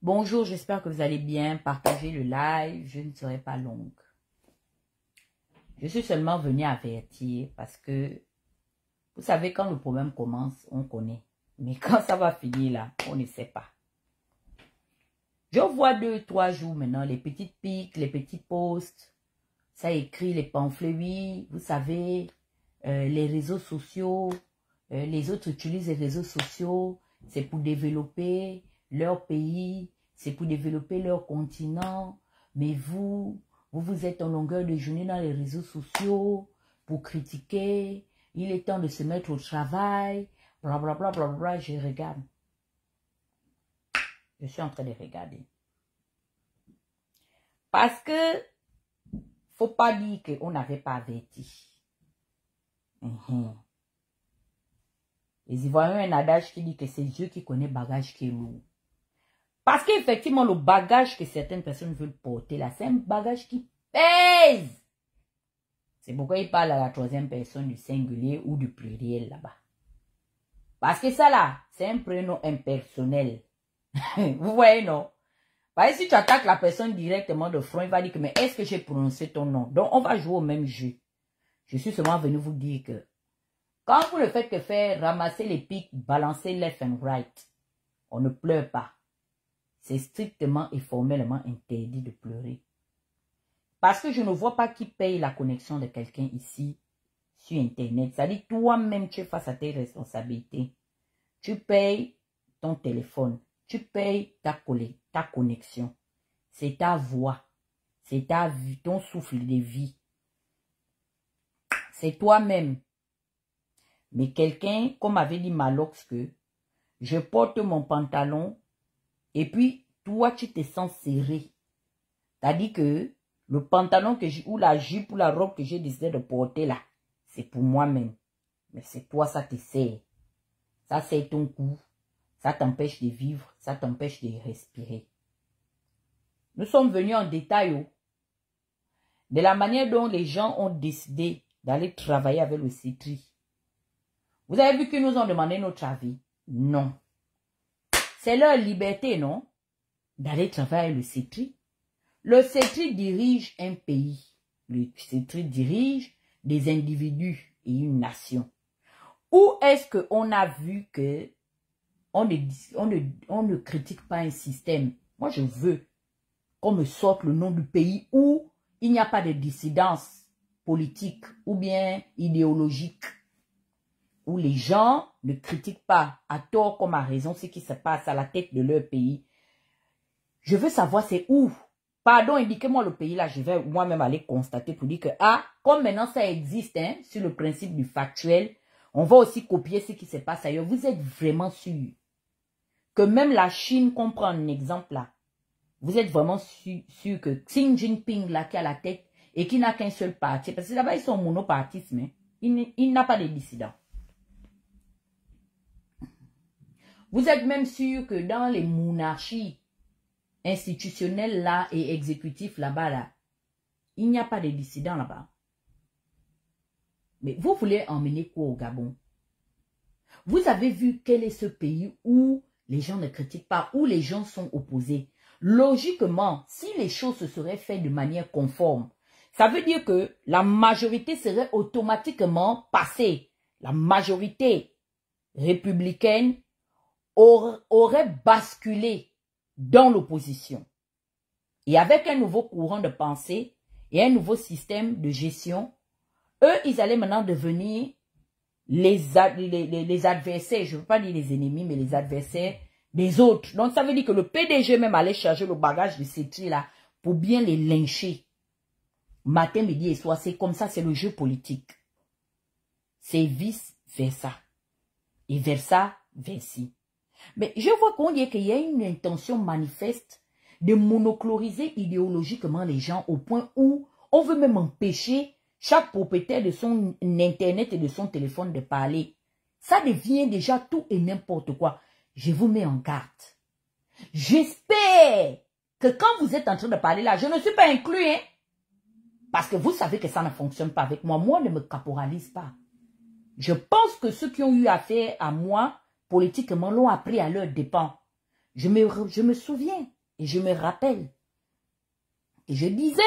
Bonjour, j'espère que vous allez bien. Partagez le live, je ne serai pas longue. Je suis seulement venue avertir parce que, vous savez, quand le problème commence, on connaît. Mais quand ça va finir là, on ne sait pas. Je vois 2-3 jours maintenant, les petites piques, les petits posts, ça écrit les pamphlets, oui, vous savez, les réseaux sociaux, les autres utilisent les réseaux sociaux, c'est pour développer leur pays, c'est pour développer leur continent, mais vous êtes en longueur de journée dans les réseaux sociaux pour critiquer, il est temps de se mettre au travail, blablabla, bla, bla, bla, je regarde. Je suis en train de regarder. Parce que, faut pas dire qu'on n'avait pas averti. Les Ivoiriens ont un adage qui dit que c'est Dieu qui connaît le bagage qui est lourd. Parce qu'effectivement, le bagage que certaines personnes veulent porter là, c'est un bagage qui pèse. C'est pourquoi il parle à la troisième personne du singulier ou du pluriel là-bas. Parce que ça là, c'est un prénom impersonnel. Vous voyez, non? Parce que si tu attaques la personne directement de front, il va dire que, mais est-ce que j'ai prononcé ton nom? Donc, on va jouer au même jeu. Je suis seulement venu vous dire que, quand vous ne faites que faire ramasser les pics, balancer left and right, on ne pleure pas. C'est strictement et formellement interdit de pleurer. Parce que je ne vois pas qui paye la connexion de quelqu'un ici sur Internet. C'est-à-dire toi-même, tu es face à tes responsabilités. Tu payes ton téléphone. Tu payes ta connexion. C'est ta voix. C'est ta vie, ton souffle de vie. C'est toi-même. Mais quelqu'un, comme avait dit Malox, que je porte mon pantalon et puis toi, tu te sens serré. C'est-à-dire que le pantalon que j'ai, ou la jupe ou la robe que j'ai décidé de porter là, c'est pour moi-même. Mais c'est toi, ça te sert. Ça c'est ton cou. Ça t'empêche de vivre. Ça t'empêche de respirer. Nous sommes venus en détail de la manière dont les gens ont décidé d'aller travailler avec le CETRI. Vous avez vu qu'ils nous ont demandé notre avis? Non. C'est leur liberté, non? D'aller travailler avec le CETRI. Le CETRI dirige un pays. Le CETRI dirige des individus et une nation. Où est-ce qu'on a vu que on ne critique pas un système? Moi, je veux qu'on me sorte le nom du pays où il n'y a pas de dissidence politique ou bien idéologique. Où les gens ne critiquent pas à tort comme à raison ce qui se passe à la tête de leur pays. Je veux savoir c'est où. Pardon, indiquez-moi le pays là, je vais moi-même aller constater pour dire que, ah, comme maintenant ça existe, hein, sur le principe du factuel, on va aussi copier ce qui se passe ailleurs. Vous êtes vraiment sûr que même la Chine comprend un exemple là. Vous êtes vraiment sûr que Xi Jinping là qui a la tête et qui n'a qu'un seul parti, parce que là-bas ils sont monopartistes, mais il n'a pas de dissidents. Vous êtes même sûr que dans les monarchies institutionnelles là et exécutifs là-bas là, il n'y a pas de dissidents là-bas. Mais vous voulez emmener quoi au Gabon? Vous avez vu quel est ce pays où les gens ne critiquent pas, où les gens sont opposés. Logiquement, si les choses se seraient faites de manière conforme, ça veut dire que la majorité serait automatiquement passée. La majorité républicaine aurait basculé dans l'opposition. Et avec un nouveau courant de pensée et un nouveau système de gestion, eux, ils allaient maintenant devenir les adversaires, je ne veux pas dire les ennemis, mais les adversaires des autres. Donc, ça veut dire que le PDG même allait charger le bagage de CETRI là pour bien les lyncher. Matin, midi et soir, c'est comme ça, c'est le jeu politique. C'est vice-versa. Et versa, versi. Mais je vois qu'on dit qu'il y a une intention manifeste de monochloriser idéologiquement les gens au point où on veut même empêcher chaque propriétaire de son internet et de son téléphone de parler. Ça devient déjà tout et n'importe quoi. Je vous mets en garde. J'espère que quand vous êtes en train de parler là, je ne suis pas inclus, hein, parce que vous savez que ça ne fonctionne pas avec moi. Moi, ne me caporalise pas. Je pense que ceux qui ont eu affaire à moi, politiquement, l'ont appris à leur dépens. je me souviens et je me rappelle. Et je disais,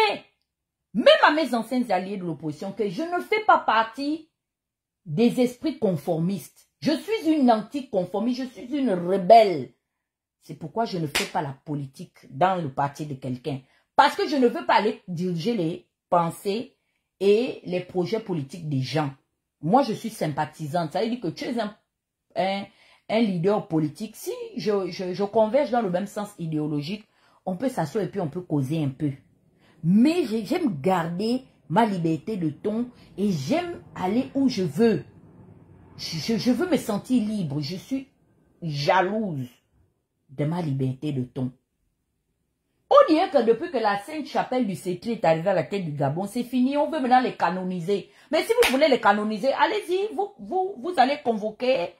même à mes anciens alliés de l'opposition, que je ne fais pas partie des esprits conformistes. Je suis une anticonformiste, je suis une rebelle. C'est pourquoi je ne fais pas la politique dans le parti de quelqu'un. Parce que je ne veux pas aller diriger les pensées et les projets politiques des gens. Moi, je suis sympathisante. Ça veut dire que tu es un leader politique. Si je converge dans le même sens idéologique, on peut s'asseoir et puis on peut causer un peu. Mais j'aime garder ma liberté de ton et j'aime aller où je veux. Je veux me sentir libre. Je suis jalouse de ma liberté de ton. On dirait que depuis que la Sainte Chapelle du Cétri est arrivée à la tête du Gabon, c'est fini. On veut maintenant les canoniser. Mais si vous voulez les canoniser, allez-y. Vous allez convoquer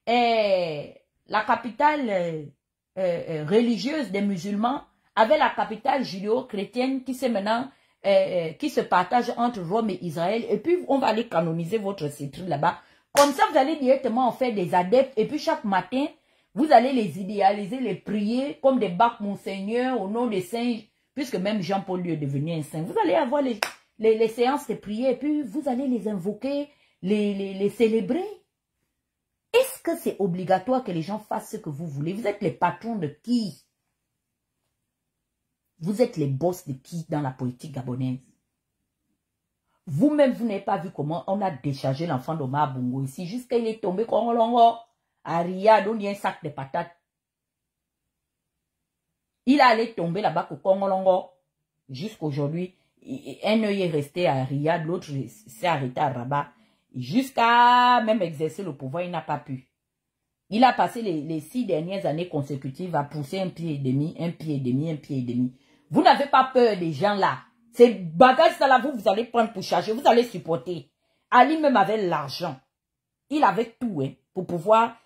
la capitale religieuse des musulmans avec la capitale judéo-chrétienne qui qui se partage entre Rome et Israël. Et puis, on va aller canoniser votre Cétri là-bas. Comme ça, vous allez directement en faire des adeptes. Et puis, chaque matin, vous allez les idéaliser, les prier comme des bacs Monseigneur au nom des saints. Puisque même Jean-Paul est devenu un saint. Vous allez avoir les séances de prière. Et puis, vous allez les invoquer, les célébrer. Est-ce que c'est obligatoire que les gens fassent ce que vous voulez? Vous êtes les patrons de qui? Vous êtes les boss de qui dans la politique gabonaise? Vous-même, vous n'avez pas vu comment on a déchargé l'enfant d'Omar Bongo ici jusqu'à il est tombé à Riyad, on y a un sac de patates. Il allait tomber là-bas au Congolongo. Jusqu'aujourd'hui, un œil est resté à Riyad, l'autre s'est arrêté à Rabat. Jusqu'à même exercer le pouvoir, il n'a pas pu. Il a passé les 6 dernières années consécutives à pousser un pied et demi, un pied et demi, un pied et demi. Vous n'avez pas peur des gens là. Ces bagages-là, vous allez prendre pour charger, vous allez supporter. Ali même avait l'argent. Il avait tout hein, pour pouvoir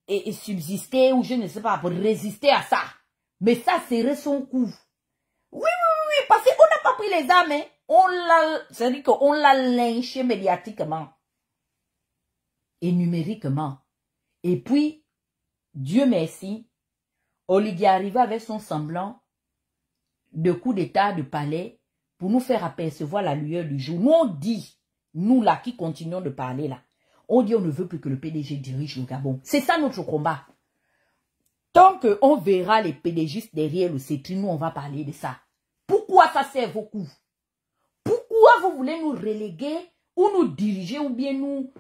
subsister ou je ne sais pas, pour résister à ça. Mais ça serait son coup. Oui, parce qu'on n'a pas pris les armes. Hein. C'est-à-dire qu'on l'a lynché médiatiquement et numériquement. Et puis, Dieu merci, Oligui est arrivé avec son semblant de coup d'état de palais pour nous faire apercevoir la lueur du jour. Nous, on dit, nous là qui continuons de parler là, on dit on ne veut plus que le PDG dirige le Gabon. C'est ça notre combat. Tant qu'on verra les PDGistes derrière le Cétri, nous on va parler de ça. Pourquoi ça sert beaucoup? Pourquoi vous voulez nous reléguer ou nous diriger ou bien nous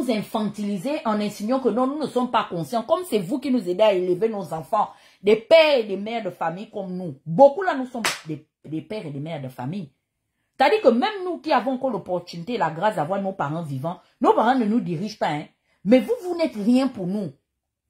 infantiliser en insinuant que non, nous ne sommes pas conscients. Comme c'est vous qui nous aidez à élever nos enfants, des pères et des mères de famille comme nous. Beaucoup là, nous sommes des pères et des mères de famille. C'est-à-dire que même nous qui avons encore l'opportunité et la grâce d'avoir nos parents vivants, nos parents ne nous dirigent pas. Hein. Mais vous n'êtes rien pour nous.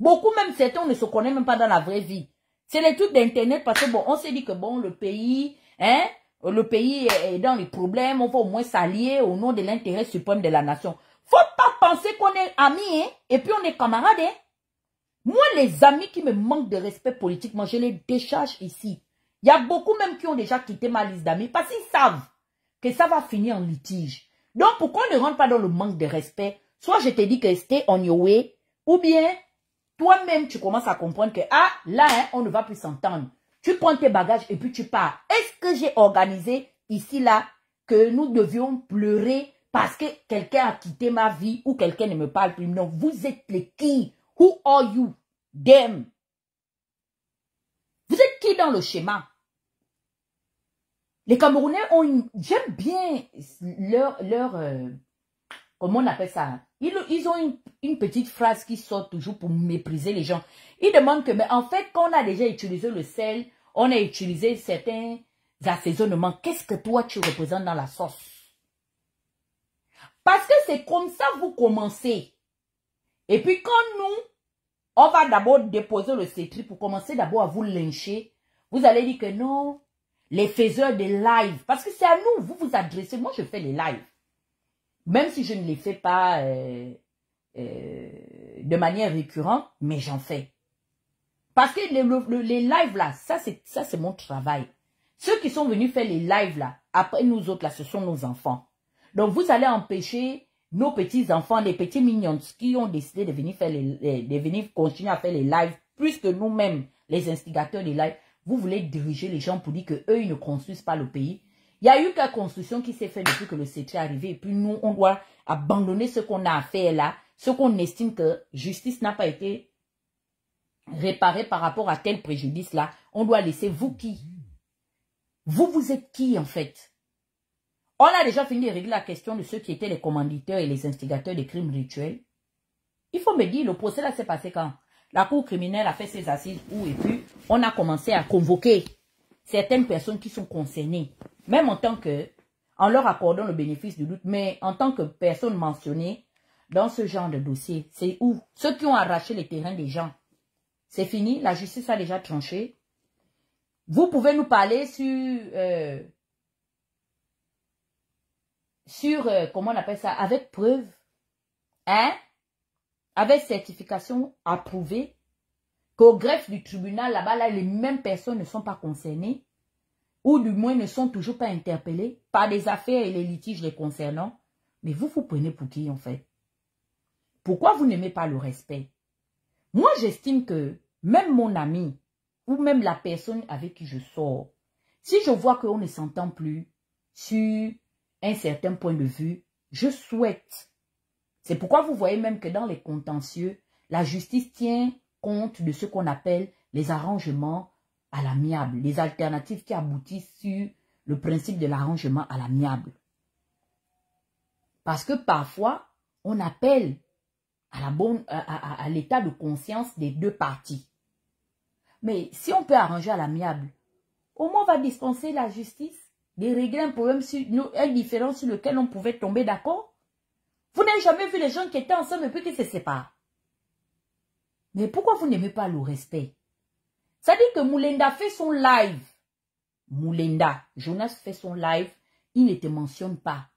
Beaucoup, même certains, on ne se connaît même pas dans la vraie vie. C'est les trucs d'internet parce que bon, on s'est dit que bon, le pays, hein, le pays est dans les problèmes, on va au moins s'allier au nom de l'intérêt suprême de la nation. Faut pas penser qu'on est amis, hein, et puis on est camarades, hein. Moi, les amis qui me manquent de respect politiquement, je les décharge ici. Il y a beaucoup même qui ont déjà quitté ma liste d'amis parce qu'ils savent que ça va finir en litige. Donc, pourquoi on ne rentre pas dans le manque de respect? Soit je te dis que stay on your way, ou bien toi-même, tu commences à comprendre que, ah, là, hein, on ne va plus s'entendre. Tu prends tes bagages et puis tu pars. Est-ce que j'ai organisé ici, là, que nous devions pleurer parce que quelqu'un a quitté ma vie ou quelqu'un ne me parle plus? Non, vous êtes les qui? Who are you? Them. Vous êtes qui dans le schéma? Les Camerounais ont une... J'aime bien leur comment on appelle ça? Ils ont une petite phrase qui sort toujours pour mépriser les gens. Ils demandent que, mais en fait, quand on a déjà utilisé le sel, on a utilisé certains assaisonnements. Qu'est-ce que toi, tu représentes dans la sauce? Parce que c'est comme ça que vous commencez. Et puis quand nous, on va d'abord déposer le Cétri pour commencer d'abord à vous lyncher, vous allez dire que non, les faiseurs de live, parce que c'est à nous, vous vous adressez. Moi, je fais les lives. Même si je ne les fais pas de manière récurrente, mais j'en fais. Parce que les lives là, ça c'est mon travail. Ceux qui sont venus faire les lives là, après nous autres là, ce sont nos enfants. Donc vous allez empêcher nos petits enfants, les petits mignons qui ont décidé de venir faire de venir continuer à faire les lives plus que nous-mêmes les instigateurs des lives, vous voulez diriger les gens pour dire qu'eux, ils ne construisent pas le pays. Il y a eu qu'une construction qui s'est faite depuis que le CETRI est arrivé. Et puis nous, on doit abandonner ce qu'on a à faire là. Ce qu'on estime que justice n'a pas été réparée par rapport à tel préjudice là. On doit laisser vous qui? Vous êtes qui en fait? On a déjà fini de régler la question de ceux qui étaient les commanditeurs et les instigateurs des crimes rituels. Il faut me dire, le procès là s'est passé quand? La cour criminelle a fait ses assises et puis on a commencé à convoquer certaines personnes qui sont concernées. Même en leur accordant le bénéfice du doute, mais en tant que personne mentionnée dans ce genre de dossier. C'est où? Ceux qui ont arraché les terrains des gens. C'est fini, la justice a déjà tranché. Vous pouvez nous parler comment on appelle ça, avec preuve, hein, avec certification approuvée, qu'au greffe du tribunal, là-bas, là, les mêmes personnes ne sont pas concernées, ou du moins ne sont toujours pas interpellées par des affaires et les litiges les concernant. Mais vous prenez pour qui, en fait? Pourquoi vous n'aimez pas le respect? Moi, j'estime que même mon ami, ou même la personne avec qui je sors, si je vois qu'on ne s'entend plus sur un certain point de vue, je souhaite. C'est pourquoi vous voyez même que dans les contentieux, la justice tient compte de ce qu'on appelle les arrangements à l'amiable, les alternatives qui aboutissent sur le principe de l'arrangement à l'amiable. Parce que parfois, on appelle à l'état de conscience des deux parties. Mais si on peut arranger à l'amiable, au moins on va dispenser la justice de régler un problème, un différend sur lequel on pouvait tomber d'accord. Vous n'avez jamais vu les gens qui étaient ensemble et puis qui se séparent. Mais pourquoi vous n'aimez pas le respect? Ça dit que Moulenda fait son live. Moulenda, Jonas fait son live, il ne te mentionne pas.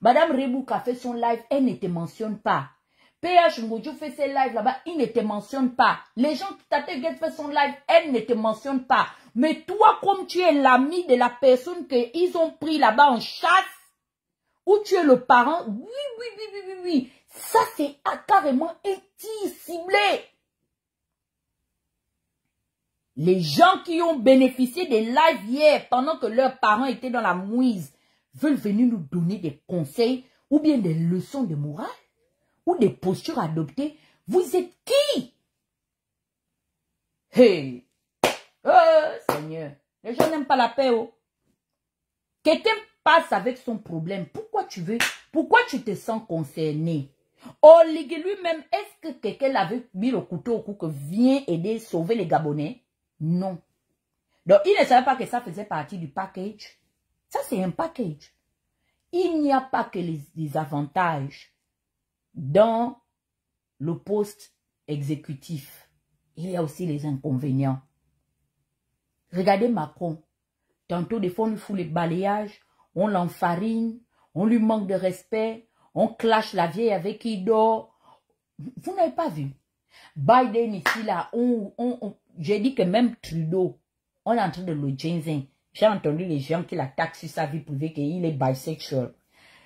Madame Rebouka fait son live, elle ne te mentionne pas. PH Ngoudjou fait ses lives là-bas, il ne te mentionne pas. Les gens qui t'attendent fait son live, elle ne te mentionne pas. Mais toi, comme tu es l'ami de la personne qu'ils ont pris là-bas en chasse, ou tu es le parent, oui. Ça, c'est carrément un tir ciblé. Les gens qui ont bénéficié des lives hier, pendant que leurs parents étaient dans la mouise, veulent venir nous donner des conseils, ou bien des leçons de morale, ou des postures adoptées. Vous êtes qui? Hey! Seigneur, les gens n'aiment pas la paix, oh. Quelqu'un passe avec son problème. Pourquoi tu te sens concerné? Oligui lui-même, est-ce que quelqu'un avait mis le couteau au cou que vient aider, sauver les Gabonais? Non. Donc, il ne savait pas que ça faisait partie du package. Ça, c'est un package. Il n'y a pas que les avantages dans le poste exécutif. Il y a aussi les inconvénients. Regardez Macron. Tantôt, des fois, on lui fout les balayages, on l'enfarine, on lui manque de respect, on clash la vieille avec qui il dort. Vous n'avez pas vu. Biden ici, là, j'ai dit que même Trudeau, on est en train de le ginzin. J'ai entendu les gens qui l'attaquent sur sa vie privée, qu'il est bisexuel.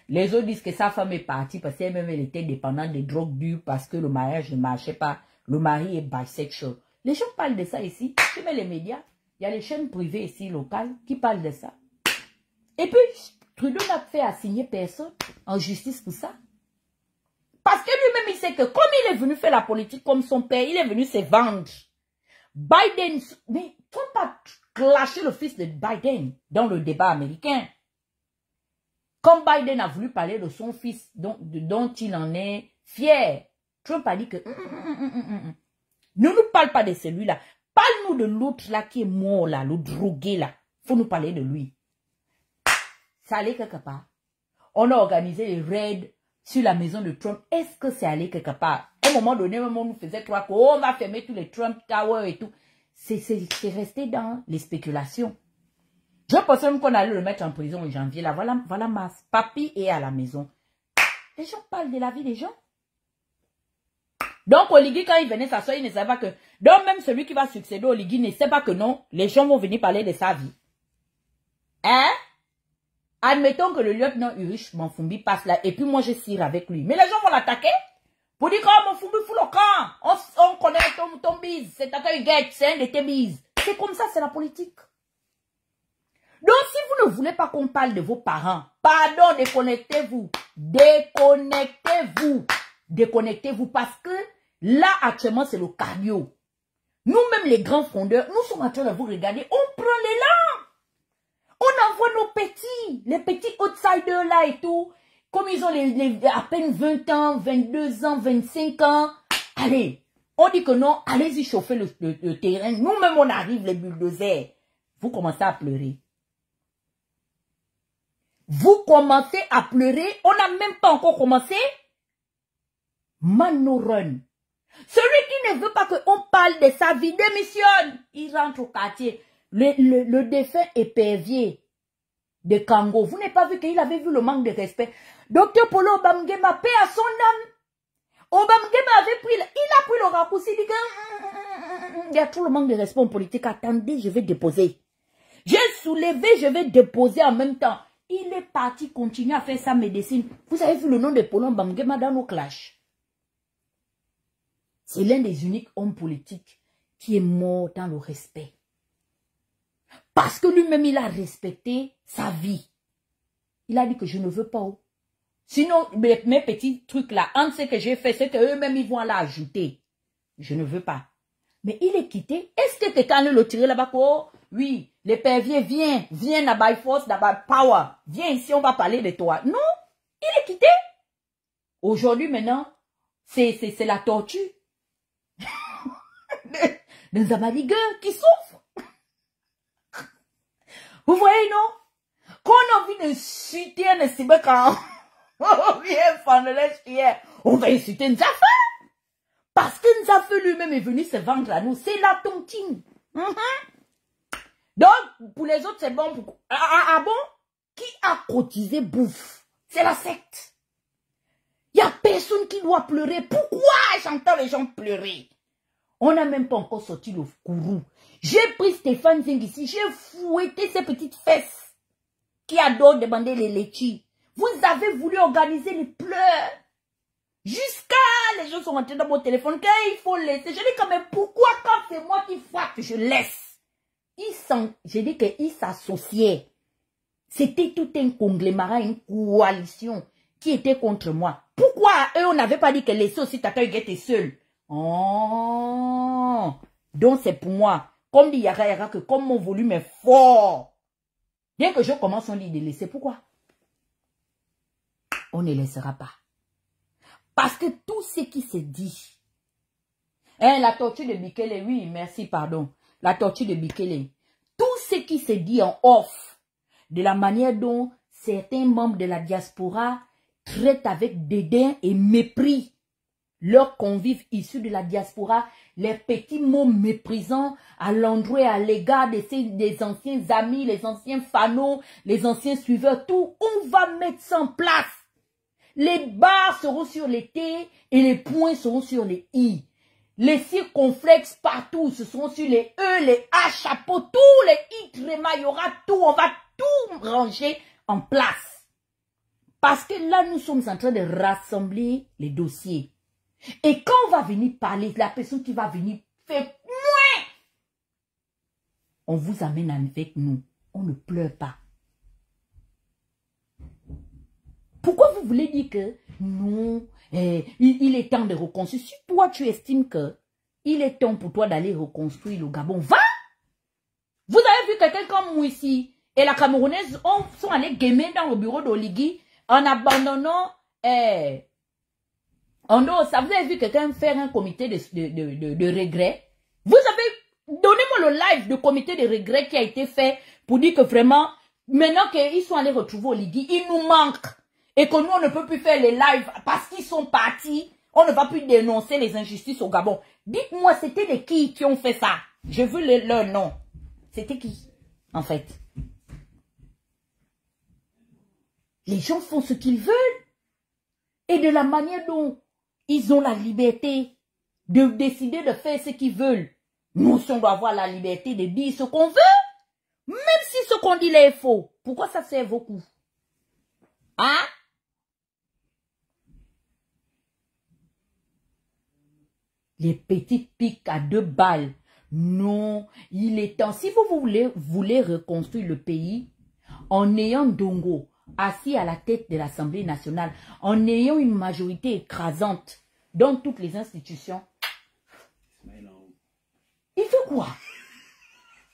Les autres disent que sa femme est partie parce qu'elle-même elle était dépendante des drogues dures parce que le mariage ne marchait pas. Le mari est bisexuel. Les gens parlent de ça ici. Tu mets les médias. Il y a les chaînes privées ici, locales, qui parlent de ça. Et puis, Trudeau n'a fait assigner personne en justice pour ça. Parce que lui-même, il sait que comme il est venu faire la politique comme son père, il est venu se vendre. Biden, mais Trump a clashé le fils de Biden dans le débat américain. Comme Biden a voulu parler de son fils dont il en est fier, Trump a dit que ne nous parle pas de celui-là. Parle-nous de l'autre là qui est mort là, le drogué là. Faut nous parler de lui. Ça allait quelque part. On a organisé les raids sur la maison de Trump. Est-ce que c'est allé quelque part? À un moment donné, même on nous faisait croire qu'on va fermer tous les Trump Towers et tout. C'est resté dans les spéculations. Je pensais même qu'on allait le mettre en prison en janvier. Là, voilà masse. Papi est à la maison. Les gens parlent de la vie des gens. Donc, Oligui, quand il venait s'asseoir, il ne savait pas que... Donc, même celui qui va succéder à Oligui ne sait pas que non, les gens vont venir parler de sa vie. Hein? Admettons que le lieutenant Urich Manfumbi passe là, et puis moi, je cire avec lui. Mais les gens vont l'attaquer pour dire que Manfumbi fout le camp. On connaît ton tonton Bise, c'est Tata Huguette, c'est un de tes Bise. C'est comme ça, c'est la politique. Donc, si vous ne voulez pas qu'on parle de vos parents, pardon, déconnectez-vous. Déconnectez-vous. Déconnectez-vous parce que là, actuellement, c'est le cardio. Nous-mêmes, les grands fondeurs, nous sommes en train de vous regarder. On prend l'élan. On envoie nos petits, les petits outsiders là et tout. Comme ils ont à peine 20 ans, 22 ans, 25 ans. Allez, on dit que non, allez-y chauffer le terrain. Nous-mêmes, on arrive, les bulldozers. Vous commencez à pleurer. Vous commencez à pleurer. On n'a même pas encore commencé. Manorun. Celui qui ne veut pas qu'on parle de sa vie démissionne. Il rentre au quartier. Le défunt épervier de Kango. Vous n'avez pas vu qu'il avait vu le manque de respect. Docteur Polo Obamgema, paix à son âme. Obamgema avait pris, il a pris le raccourci. Il y a tout le manque de respect en politique. Attendez, je vais déposer. J'ai soulevé, je vais déposer en même temps. Il est parti continuer à faire sa médecine. Vous avez vu le nom de Polo Obamgema dans nos clashs. C'est l'un des uniques hommes politiques qui est mort dans le respect. Parce que lui-même, il a respecté sa vie. Il a dit que je ne veux pas. Sinon, mes petits trucs là, entre ce que j'ai fait, c'est qu'eux-mêmes, ils vont l'ajouter. Je ne veux pas. Mais il est quitté. Est-ce que quelqu'un le tirer là-bas? Oh, oui, l'épervier, viens là by force, là by power. Viens ici, on va parler de toi. Non, il est quitté. Aujourd'hui, maintenant, c'est la tortue. de Zamaligueux qui souffre. Vous voyez, non? Quand on a envie d'insulter un Sibé quand on vient Fandelès hier, on va insulter Nzafé. Parce que Nzafé lui-même est venu se vendre à nous. C'est la tontine. Donc, pour les autres, c'est bon. Ah bon? Qui a cotisé bouffe? C'est la secte. Il n'y a personne qui doit pleurer. Pourquoi j'entends les gens pleurer? On n'a même pas encore sorti le courroux. J'ai pris Stéphane Zing ici, j'ai fouetté ses petites fesses qui adorent demander les laitiers. Vous avez voulu organiser les pleurs. Jusqu'à les gens sont rentrés dans mon téléphone. Quand il faut laisser, je dis quand même pourquoi quand c'est moi qui fouette, je laisse. J'ai dit qu'ils s'associaient. C'était tout un conglomérat, une coalition qui était contre moi. Pourquoi eux on n'avait pas dit que laisser aussi Tata Huguette est seul? Oh, donc c'est pour moi. Comme dit Yara, que comme mon volume est fort, bien que je commence, on dit de laisser. Pourquoi? On ne laissera pas. Parce que tout ce qui se dit, hein, la tortue de Bikele, oui, merci, pardon. La tortue de Bikele. Tout ce qui se dit en off, de la manière dont certains membres de la diaspora traitent avec dédain et mépris leurs convives issus de la diaspora, les petits mots méprisants à l'endroit et à l'égard des anciens amis, les anciens fanaux, les anciens suiveurs, tout, on va mettre ça en place. Les barres seront sur les T et les points seront sur les I. Les circonflexes partout, ce seront sur les E, les A, chapeau, tous les I, tréma, il y aura tout, on va tout ranger en place. Parce que là, nous sommes en train de rassembler les dossiers. Et quand on va venir parler, la personne qui va venir faire moins, on vous amène avec nous. On ne pleure pas. Pourquoi vous voulez dire que non, il est temps de reconstruire? Si toi tu estimes que il est temps pour toi d'aller reconstruire le Gabon, va! Vous avez vu quelqu'un comme moi ici et la Camerounaise sont allés gamer dans le bureau d'Oligui en abandonnant ça, vous avez vu quelqu'un faire un comité de regret? Vous avez, donnez-moi le live de comité de regret qui a été fait pour dire que vraiment, maintenant qu'ils sont allés retrouver Oligui, il nous manque. Et que nous, on ne peut plus faire les lives parce qu'ils sont partis. On ne va plus dénoncer les injustices au Gabon. Dites-moi, c'était de qui ont fait ça? Je veux leur nom. C'était qui, en fait? Les gens font ce qu'ils veulent. Et de la manière dont ils ont la liberté de décider de faire ce qu'ils veulent. Nous aussi, on doit avoir la liberté de dire ce qu'on veut. Même si ce qu'on dit là est faux. Pourquoi ça sert beaucoup? Hein? Les petites piques à 2 balles. Non, il est temps. Si vous voulez reconstruire le pays en ayant Ndongo assis à la tête de l'Assemblée nationale, en ayant une majorité écrasante dans toutes les institutions, il fait quoi?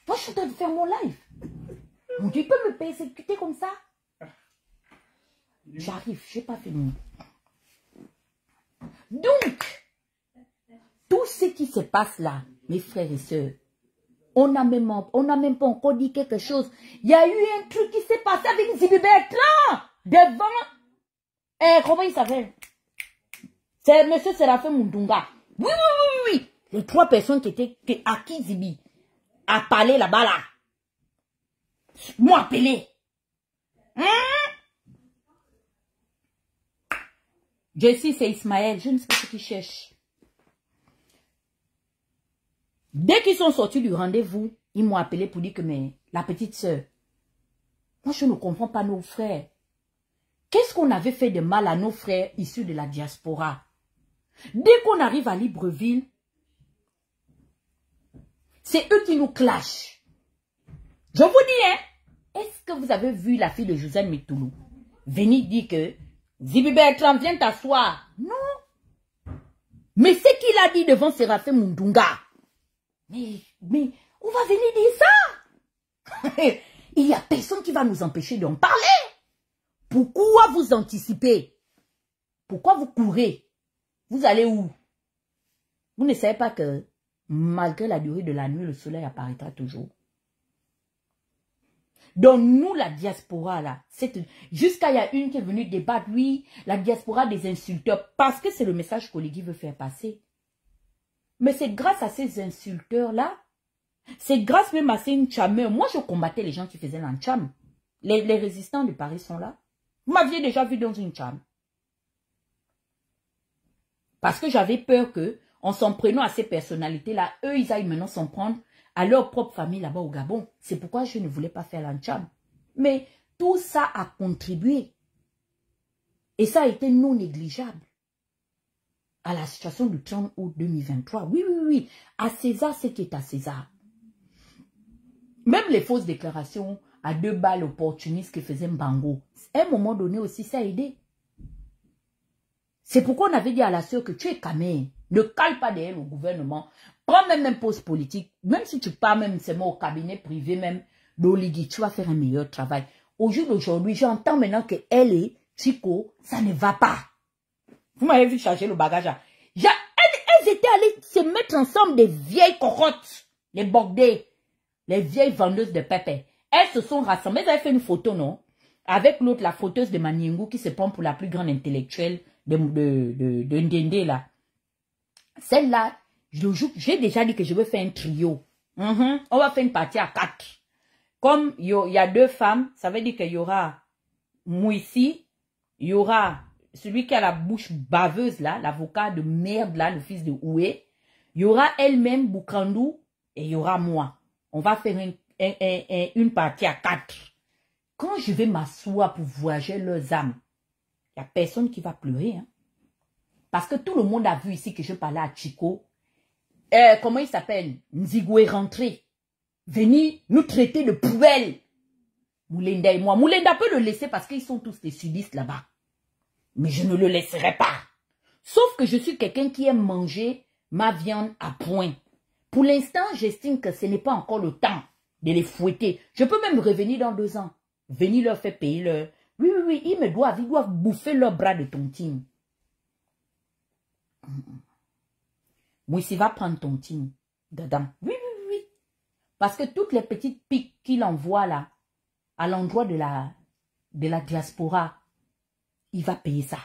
Moi, je suis en train de faire mon live. Mon Dieu, il peut me persécuter comme ça? J'arrive, je n'ai pas fini. Donc, tout ce qui se passe là, mes frères et sœurs, on n'a même pas encore dit quelque chose. Il y a eu un truc qui s'est passé avec Zibi Bertrand devant. Comment il s'appelle? C'est M. Séraphin Mundunga. Oui. Les 3 personnes à qui Zibi a parlé là-bas là. Moi appelé. Jessie, c'est Ismaël. Je ne sais pas ce qu'il cherche. Dès qu'ils sont sortis du rendez-vous, ils m'ont appelé pour dire que la petite sœur, moi je ne comprends pas nos frères. Qu'est-ce qu'on avait fait de mal à nos frères issus de la diaspora? Dès qu'on arrive à Libreville, c'est eux qui nous clashent. Je vous dis, hein, est-ce que vous avez vu la fille de Josène Metoulou venir dire que Zibi Bertrand, viens t'asseoir? Non. Mais c'est qu'il a dit devant Séraphin Mundunga. Mais on va venir dire ça. Il n'y a personne qui va nous empêcher d'en parler. Pourquoi vous anticipez? Pourquoi vous courez? Vous allez où? Vous ne savez pas que malgré la durée de la nuit, le soleil apparaîtra toujours. Donc nous, la diaspora, là, jusqu'à il y a une qui est venue débattre, oui, la diaspora des insulteurs, parce que c'est le message qu'Oligui veut faire passer. Mais c'est grâce à ces insulteurs-là, c'est grâce même à ces nchameurs. Moi, je combattais les gens qui faisaient l'encham. Les résistants de Paris sont là. Vous m'aviez déjà vu dans une cham. Parce que j'avais peur que, en s'en prenant à ces personnalités-là, eux, ils aillent maintenant s'en prendre à leur propre famille là-bas au Gabon. C'est pourquoi je ne voulais pas faire l'encham. Mais tout ça a contribué. Et ça a été non négligeable à la situation du 30 août 2023. Oui. À César, ce qui est à César. Même les fausses déclarations à 2 balles opportunistes que faisait Mbango, à un moment donné aussi, ça a aidé. C'est pourquoi on avait dit à la sœur que tu es camé. Ne cale pas derrière le gouvernement. Prends même un poste politique. Même si tu pars même seulement au cabinet privé même d'Oligui, tu vas faire un meilleur travail. Au jour d'aujourd'hui, j'entends maintenant que elle et Chico, ça ne va pas. Vous m'avez vu charger le bagage. Elles étaient allées se mettre ensemble, des vieilles cocottes, les bordées, les vieilles vendeuses de pépé. Elles se sont rassemblées. Elles avaient fait une photo, non? Avec l'autre, la fauteuse de Maniengu qui se prend pour la plus grande intellectuelle de Ndende, là. Celle-là, j'ai déjà dit que je veux faire un trio. On va faire une partie à 4. Comme il y a 2 femmes, ça veut dire qu'il y aura Mouissi, il y aura celui qui a la bouche baveuse là, l'avocat de merde là, le fils de Oué. Il y aura elle-même Boukandou et il y aura moi. On va faire une partie à 4. Quand je vais m'asseoir pour voyager leurs âmes, il n'y a personne qui va pleurer. Hein? Parce que tout le monde a vu ici que je parlais à Chico. Comment il s'appelle? Nzigou est rentré. Venir nous traiter de poubelle. Moulenda et moi. Moulenda peut le laisser parce qu'ils sont tous des sudistes là-bas. Mais je ne le laisserai pas. Sauf que je suis quelqu'un qui aime manger ma viande à point. Pour l'instant, j'estime que ce n'est pas encore le temps de les fouetter. Je peux même revenir dans 2 ans. Venir leur faire payer leur... Oui, ils doivent bouffer leurs bras de tontine. Moussi va prendre tontine dedans. Oui. Parce que toutes les petites piques qu'il envoie là, à l'endroit de la diaspora, il va payer ça.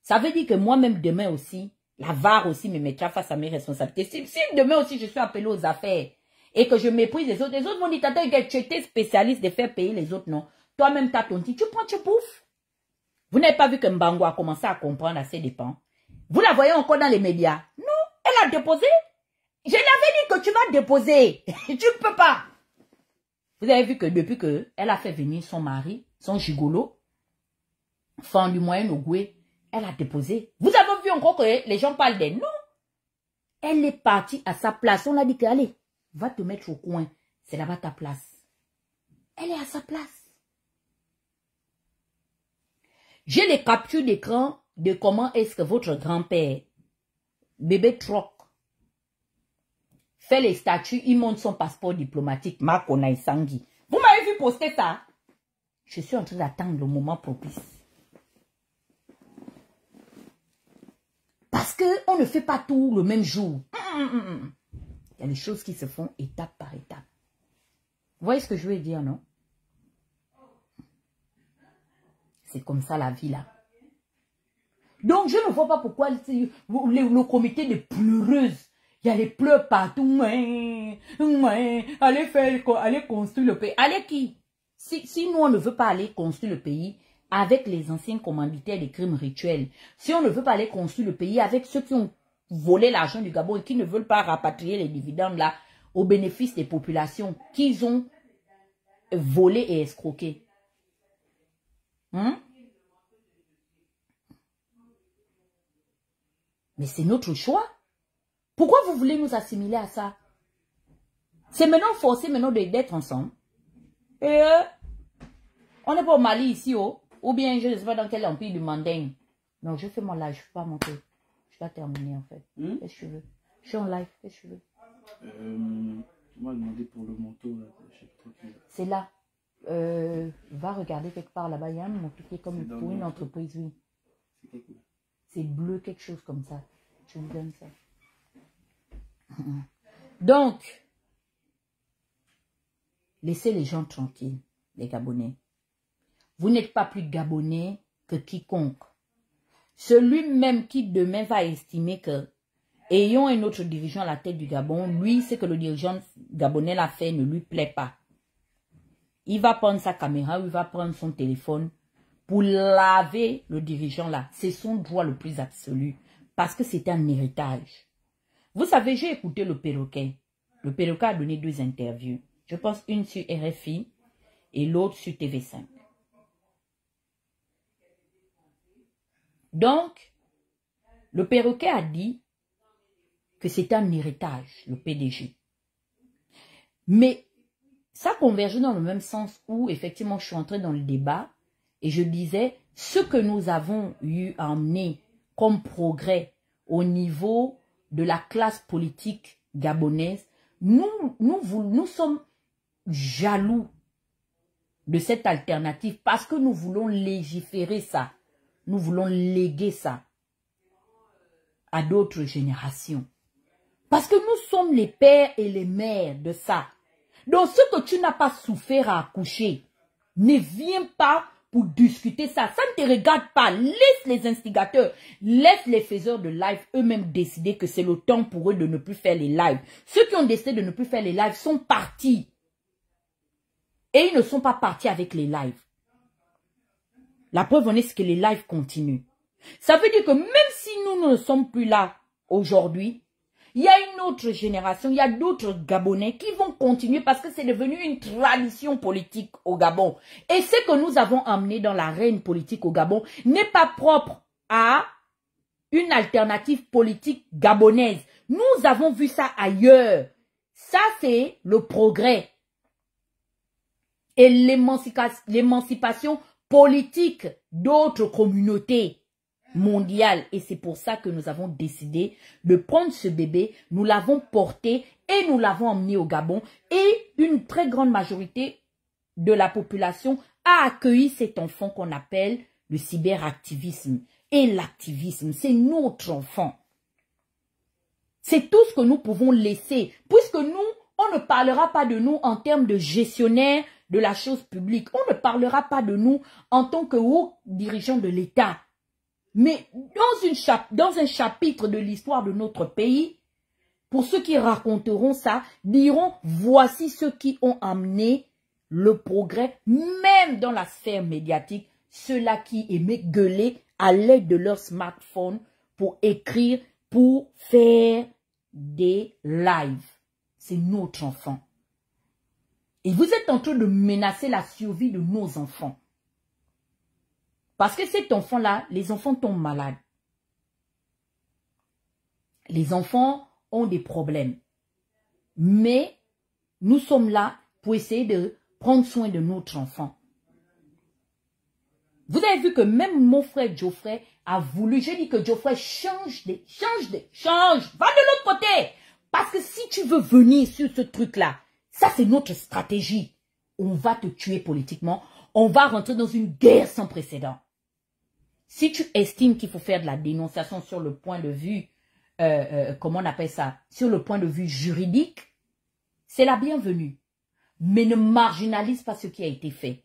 Ça veut dire que moi-même demain aussi, la VAR aussi me mettra face à mes responsabilités. Si demain aussi je suis appelé aux affaires et que je méprise les autres vont dire, tata, tu étais spécialiste de faire payer les autres, non. Toi-même, t'as ton titre, tu prends, tu bouffes. Vous n'avez pas vu que Mbango a commencé à comprendre à ses dépens. Vous la voyez encore dans les médias. Non, elle a déposé. Je l'avais dit que tu vas déposer. Tu ne peux pas. Vous avez vu que depuis qu'elle a fait venir son mari, son gigolo, fond du moyen Ogoué, elle a déposé. Vous avez vu vu encore que les gens parlent d'elle. Non. Elle est partie à sa place. On l'a dit que, allez, va te mettre au coin. C'est là-bas ta place. Elle est à sa place. J'ai les captures d'écran de comment est-ce que votre grand-père, bébé Troc, fait les statuts, il monte son passeport diplomatique, Marc Onaïsangui. Vous m'avez vu poster ça? Je suis en train d'attendre le moment propice. Parce qu'on ne fait pas tout le même jour. Il y a des choses qui se font étape par étape. Vous voyez ce que je veux dire, non? C'est comme ça la vie là. Donc je ne vois pas pourquoi le comité de pleureuses, il y a les pleurs partout. Allez construire le pays. Allez qui? Si nous on ne veut pas aller construire le pays avec les anciens commanditaires des crimes rituels, si on ne veut pas aller construire le pays avec ceux qui ont volé l'argent du Gabon et qui ne veulent pas rapatrier les dividendes là au bénéfice des populations qu'ils ont volé et escroqué. Mais c'est notre choix. Pourquoi vous voulez nous assimiler à ça? C'est maintenant forcé maintenant d'être ensemble. Et on n'est pas au Mali ici, oh. Ou bien je ne sais pas dans quel empire du Manding. Non, je fais mon live, je ne peux pas monter. Je dois terminer en fait. Qu'est-ce que tu veux? Je suis en live, qu'est-ce que tu veux? Tu m'as demandé pour le manteau. C'est là. Va regarder quelque part là-bas. Il y a un manteau qui est comme pour une entreprise, oui. C'est bleu, quelque chose comme ça. Je vous donne ça. Donc, laissez les gens tranquilles, les Gabonais. Vous n'êtes pas plus Gabonais que quiconque. Celui même qui demain va estimer que, ayant un autre dirigeant à la tête du Gabon, lui, ce que le dirigeant gabonais l'a fait ne lui plaît pas. Il va prendre sa caméra ou il va prendre son téléphone pour laver le dirigeant là. C'est son droit le plus absolu. Parce que c'est un héritage. Vous savez, j'ai écouté le perroquet. Le perroquet a donné 2 interviews. Je pense une sur RFI et l'autre sur TV5. Donc, le perroquet a dit que c'est un héritage, le PDG. Mais ça converge dans le même sens où, effectivement, je suis entrée dans le débat et je disais, ce que nous avons eu à emmener comme progrès au niveau de la classe politique gabonaise, nous sommes jaloux de cette alternative parce que nous voulons légiférer ça. Nous voulons léguer ça à d'autres générations. Parce que nous sommes les pères et les mères de ça. Donc, ce que tu n'as pas souffert à accoucher, ne viens pas pour discuter ça. Ça ne te regarde pas. Laisse les instigateurs, laisse les faiseurs de live eux-mêmes décider que c'est le temps pour eux de ne plus faire les lives. Ceux qui ont décidé de ne plus faire les lives sont partis. Et ils ne sont pas partis avec les lives. La preuve en est que les lives continuent. Ça veut dire que même si nous ne sommes plus là aujourd'hui, il y a une autre génération, il y a d'autres Gabonais qui vont continuer parce que c'est devenu une tradition politique au Gabon. Et ce que nous avons amené dans l'arène politique au Gabon n'est pas propre à une alternative politique gabonaise. Nous avons vu ça ailleurs. Ça, c'est le progrès et l'émancipation politique d'autres communautés mondiales. Et c'est pour ça que nous avons décidé de prendre ce bébé, nous l'avons porté et nous l'avons emmené au Gabon. Et une très grande majorité de la population a accueilli cet enfant qu'on appelle le cyberactivisme. Et l'activisme, c'est notre enfant. C'est tout ce que nous pouvons laisser, puisque nous, on ne parlera pas de nous en termes de gestionnaire de la chose publique. On ne parlera pas de nous en tant que haut dirigeant de l'État. Mais dans un chapitre de l'histoire de notre pays, pour ceux qui raconteront ça, diront voici ceux qui ont amené le progrès, même dans la sphère médiatique, ceux-là qui aimaient gueuler à l'aide de leur smartphone pour écrire, pour faire des lives. C'est notre enfant. Et vous êtes en train de menacer la survie de nos enfants. Parce que cet enfant-là, les enfants tombent malades. Les enfants ont des problèmes. Mais nous sommes là pour essayer de prendre soin de notre enfant. Vous avez vu que même mon frère Geoffrey a voulu, j'ai dit que Geoffrey change, va de l'autre côté. Parce que si tu veux venir sur ce truc-là, ça c'est notre stratégie. On va te tuer politiquement, on va rentrer dans une guerre sans précédent. Si tu estimes qu'il faut faire de la dénonciation sur le point de vue, comment on appelle ça, sur le point de vue juridique, c'est la bienvenue. Mais ne marginalise pas ce qui a été fait.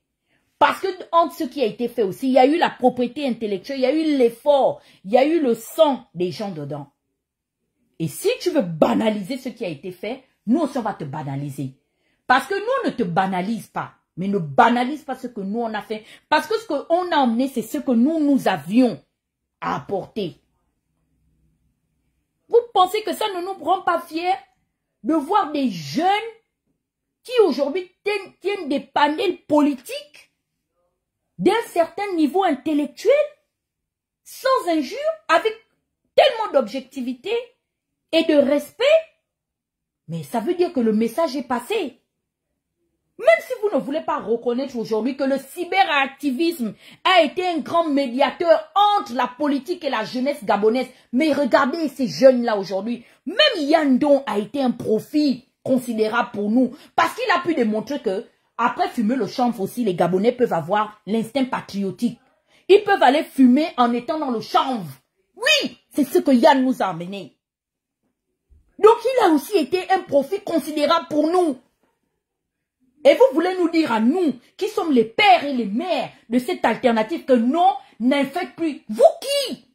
Parce que entre ce qui a été fait aussi, il y a eu la propriété intellectuelle, il y a eu l'effort, il y a eu le sang des gens dedans. Et si tu veux banaliser ce qui a été fait, nous aussi on va te banaliser. Parce que nous on ne te banalise pas, mais ne banalise pas ce que nous on a fait. Parce que ce qu'on a emmené, c'est ce que nous avions à apporter. Vous pensez que ça ne nous rend pas fiers de voir des jeunes qui aujourd'hui tiennent des panels politiques d'un certain niveau intellectuel, sans injure, avec tellement d'objectivité et de respect? Mais ça veut dire que le message est passé. Même si vous ne voulez pas reconnaître aujourd'hui que le cyberactivisme a été un grand médiateur entre la politique et la jeunesse gabonaise, mais regardez ces jeunes-là aujourd'hui, même Yandon a été un profit considérable pour nous, parce qu'il a pu démontrer que après fumer le chanvre aussi, les Gabonais peuvent avoir l'instinct patriotique. Ils peuvent aller fumer en étant dans le chanvre. Oui, c'est ce que Yann nous a amené. Donc il a aussi été un profit considérable pour nous. Et vous voulez nous dire à nous, qui sommes les pères et les mères de cette alternative, que non, n'en faites plus. Vous qui?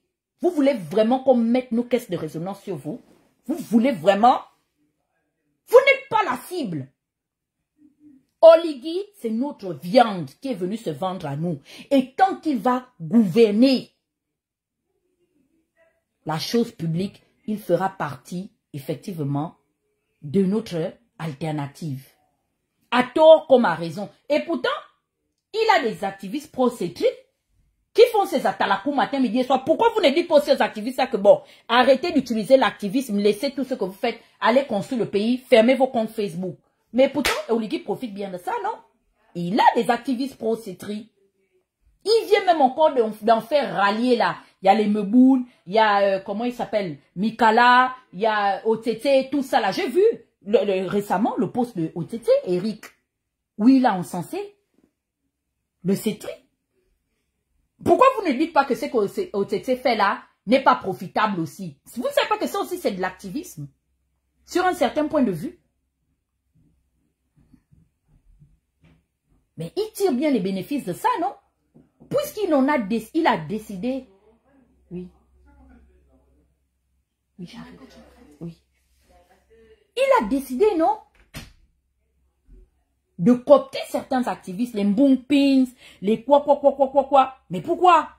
Vous voulez vraiment qu'on mette nos caisses de résonance sur vous? Vous voulez vraiment? Vous n'êtes pas la cible. Oligui, c'est notre viande qui est venue se vendre à nous. Et tant qu'il va gouverner la chose publique, il fera partie, effectivement, de notre alternative. À tort comme à raison. Et pourtant, il a des activistes pro-cétriques qui font ces atalakou matin, midi et soir. Pourquoi vous ne dites pas aussi aux activistes ça que bon, arrêtez d'utiliser l'activisme, laissez tout ce que vous faites, allez construire le pays, fermez vos comptes Facebook. Mais pourtant, Oligui profite bien de ça, non? Il a des activistes pro-cétri. Il vient même encore d'en faire rallier là. Il y a les Meboun, il y a, comment il s'appelle, Mikala, il y a Otete, tout ça là. J'ai vu récemment le post de Otete, Eric, où il a encensé le cétri. Pourquoi vous ne dites pas que ce que Otete fait là n'est pas profitable aussi? Vous ne savez pas que ça aussi c'est de l'activisme? Sur un certain point de vue. Mais il tire bien les bénéfices de ça, non? Puisqu'il a décidé. Oui. Oui, j'arrive. Oui. Il a décidé, non? De coopter certains activistes, les Mboungpins, les quoi. Mais pourquoi?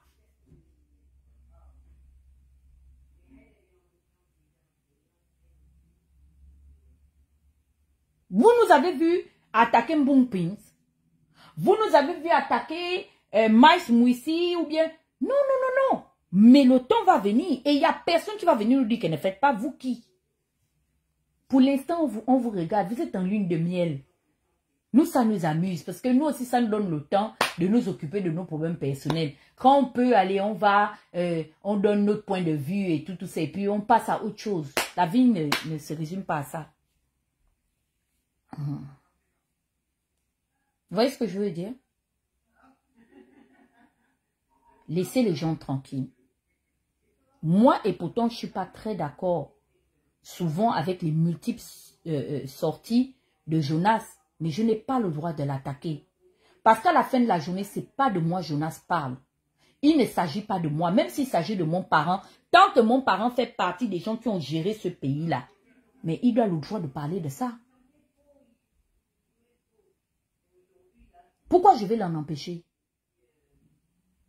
Vous nous avez vu attaquer Mboungpins. Vous nous avez vu attaquer Maïs Mouissi ou bien... Non. Mais le temps va venir et il n'y a personne qui va venir nous dire que ne faites pas. Vous qui? Pour l'instant, on vous regarde. Vous êtes en lune de miel. Nous, ça nous amuse parce que nous aussi, ça nous donne le temps de nous occuper de nos problèmes personnels. Quand on peut aller, on va, on donne notre point de vue et tout ça. Et puis, on passe à autre chose. La vie ne se résume pas à ça. Vous voyez ce que je veux dire? Laissez les gens tranquilles. Moi, et pourtant, je ne suis pas très d'accord souvent avec les multiples sorties de Jonas. Mais je n'ai pas le droit de l'attaquer. Parce qu'à la fin de la journée, ce n'est pas de moi Jonas parle. Il ne s'agit pas de moi, même s'il s'agit de mon parent. Tant que mon parent fait partie des gens qui ont géré ce pays-là. Mais il doit le droit de parler de ça. Pourquoi je vais l'en empêcher?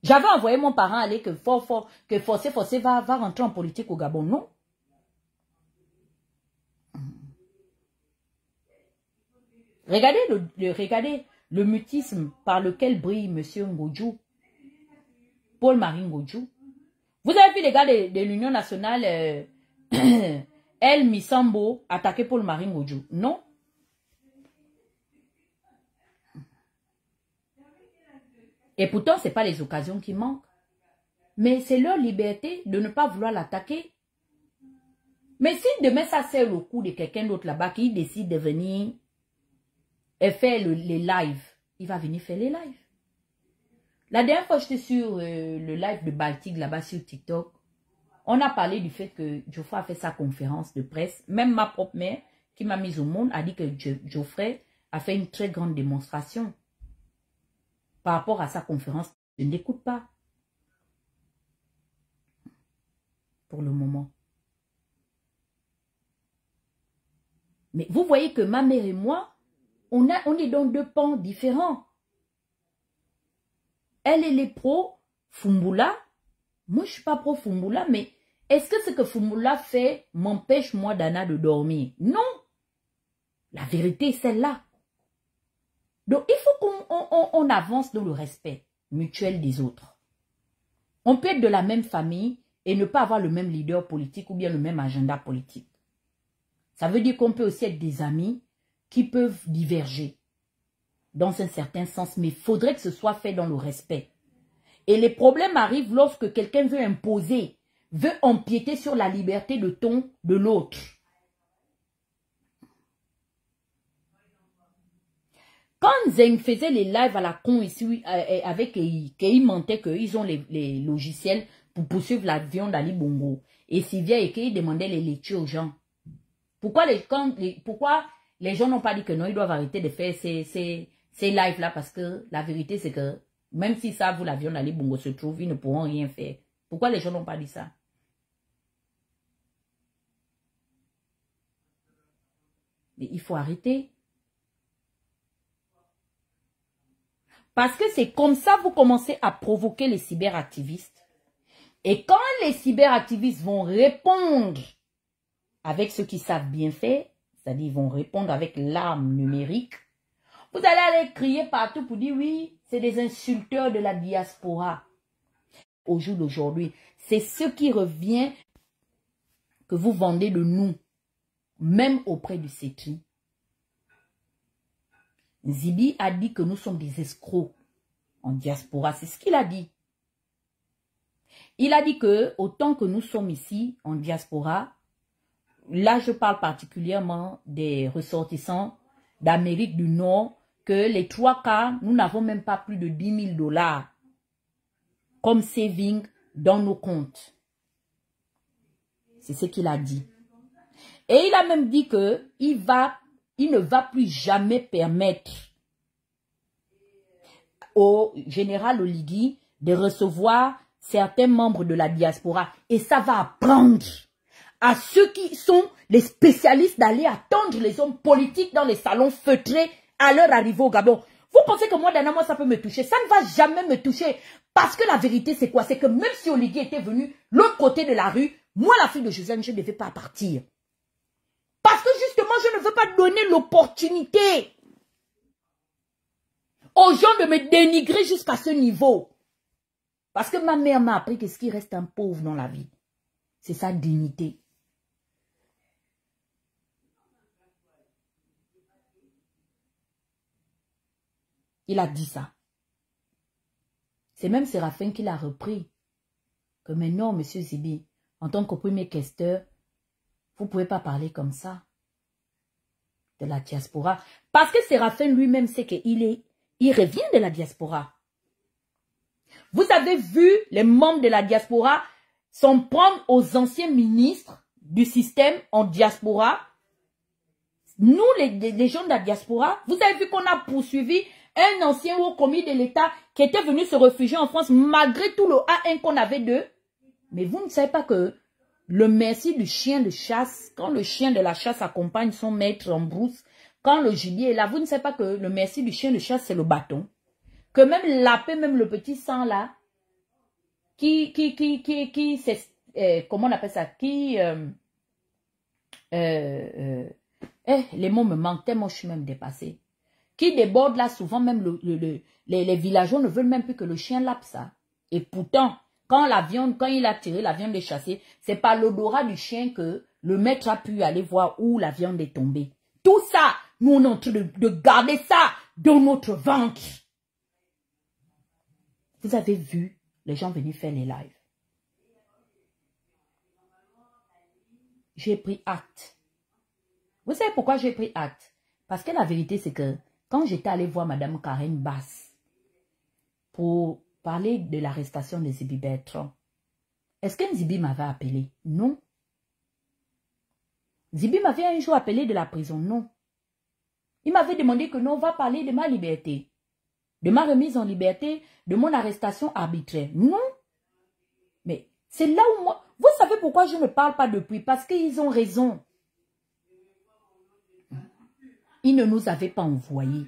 J'avais envoyé mon parent aller que Fossé va rentrer en politique au Gabon, non? Regardez le mutisme par lequel brille M. Ngodjou, Paul-Marie Ngodjou. Vous avez vu les gars de l'Union nationale elle, Missambo, attaqué Paul Marie Ngodjo. Non. Et pourtant, ce n'est pas les occasions qui manquent. Mais c'est leur liberté de ne pas vouloir l'attaquer. Mais si demain, ça sert le coup de quelqu'un d'autre là-bas qui décide de venir et faire les lives, il va venir faire les lives. La dernière fois, j'étais sur le live de Baltic là-bas sur TikTok. On a parlé du fait que Geoffrey a fait sa conférence de presse. Même ma propre mère, qui m'a mise au monde, a dit que Geoffrey a fait une très grande démonstration. Par rapport à sa conférence, je ne l'écoute pas. Pour le moment. Mais vous voyez que ma mère et moi, on est dans deux pans différents. Elle est les pros Foumbula. Moi, je ne suis pas pro Foumbula, mais est-ce que ce que Foumbula fait m'empêche, moi, Dana, de dormir? Non. La vérité est celle-là. Donc, il faut qu'on avance dans le respect mutuel des autres. On peut être de la même famille et ne pas avoir le même leader politique ou bien le même agenda politique. Ça veut dire qu'on peut aussi être des amis qui peuvent diverger dans un certain sens, mais il faudrait que ce soit fait dans le respect. Et les problèmes arrivent lorsque quelqu'un veut imposer, veut empiéter sur la liberté de ton de l'autre. Quand Zeng faisait les lives à la con ici, avec Kei mentait qu'ils ont les logiciels pour poursuivre l'avion d'Ali Bongo, et Sylvia et Kei demandaient les lectures aux gens. Pourquoi les gens n'ont pas dit que non, ils doivent arrêter de faire ces lives-là, parce que la vérité, c'est que même si ça, vous, l'avion d'Ali Bongo se trouve, ils ne pourront rien faire. Pourquoi les gens n'ont pas dit ça? Mais il faut arrêter. Parce que c'est comme ça que vous commencez à provoquer les cyberactivistes. Et quand les cyberactivistes vont répondre avec ce qu'ils savent bien faire, c'est-à-dire ils vont répondre avec l'arme numérique, vous allez aller crier partout pour dire oui, c'est des insulteurs de la diaspora. Au jour d'aujourd'hui, c'est ce qui revient que vous vendez de nous, même auprès du CETRI. Zibi a dit que nous sommes des escrocs en diaspora. C'est ce qu'il a dit. Il a dit que autant que nous sommes ici en diaspora, là je parle particulièrement des ressortissants d'Amérique du Nord, que les 3 quarts, nous n'avons même pas plus de 10 000 $ comme saving dans nos comptes. C'est ce qu'il a dit. Et il a même dit que il ne va plus jamais permettre au général Oligui de recevoir certains membres de la diaspora. Et ça va apprendre à ceux qui sont les spécialistes d'aller attendre les hommes politiques dans les salons feutrés à leur arrivée au Gabon. Vous pensez que moi, d'un moi, ça peut me toucher? Ça ne va jamais me toucher. Parce que la vérité, c'est quoi? C'est que même si Oligui était venu l'autre côté de la rue, moi, la fille de Josiane, je ne devais pas partir. Parce que justement, je ne veux pas donner l'opportunité aux gens de me dénigrer jusqu'à ce niveau. Parce que ma mère m'a appris que ce qui reste un pauvre dans la vie, c'est sa dignité. Il a dit ça. C'est même Séraphin qui l'a repris. Que mais non, monsieur Zibi, en tant que premier questeur, vous ne pouvez pas parler comme ça de la diaspora. Parce que Séraphin lui-même sait qu'il revient de la diaspora. Vous avez vu les membres de la diaspora s'en prendre aux anciens ministres du système en diaspora. Nous, les gens de la diaspora, vous avez vu qu'on a poursuivi un ancien haut commis de l'État qui était venu se réfugier en France malgré tout le A1 qu'on avait d'eux. Mais vous ne savez pas que le merci du chien de chasse, quand le chien de la chasse accompagne son maître en brousse, quand le gibier est là, vous ne savez pas que le merci du chien de chasse, c'est le bâton. Que même la paix, même le petit sang là, comment on appelle ça, les mots me manquent tellement, je suis même dépassée. Qui déborde là, souvent même les villageois ne veulent même plus que le chien lappe ça. Et pourtant, quand il a tiré la viande de chasser, c'est par l'odorat du chien que le maître a pu aller voir où la viande est tombée. Tout ça, nous on est en train de garder ça dans notre ventre. Vous avez vu les gens venir faire les lives. J'ai pris acte. Vous savez pourquoi j'ai pris acte? Parce que la vérité, c'est que quand j'étais allée voir Madame Karen Bass pour parler de l'arrestation de Zibi Bertrand, est-ce que Zibi m'avait appelé? Non. Zibi m'avait un jour appelé de la prison? Non. Il m'avait demandé que non, on va parler de ma liberté, de ma remise en liberté, de mon arrestation arbitraire. Non. Mais c'est là où moi... Vous savez pourquoi je ne parle pas depuis? Parce qu'ils ont raison. Ils ne nous avaient pas envoyés.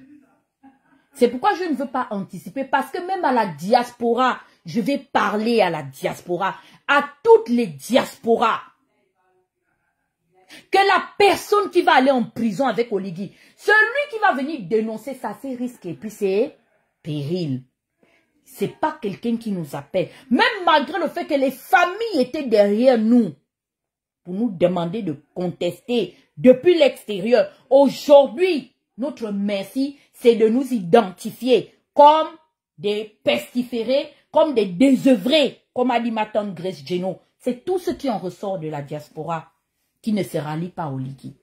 C'est pourquoi je ne veux pas anticiper. Parce que même à la diaspora, je vais parler à la diaspora, à toutes les diasporas. Que la personne qui va aller en prison avec Oligui, celui qui va venir dénoncer ça, c'est risqué. Et puis c'est péril. C'est pas quelqu'un qui nous appelle. Même malgré le fait que les familles étaient derrière nous pour nous demander de contester depuis l'extérieur. Aujourd'hui, notre merci, c'est de nous identifier comme des pestiférés, comme des désœuvrés, comme a dit ma tante Grace Geno. C'est tout ce qui en ressort de la diaspora qui ne se rallie pas au Oligui.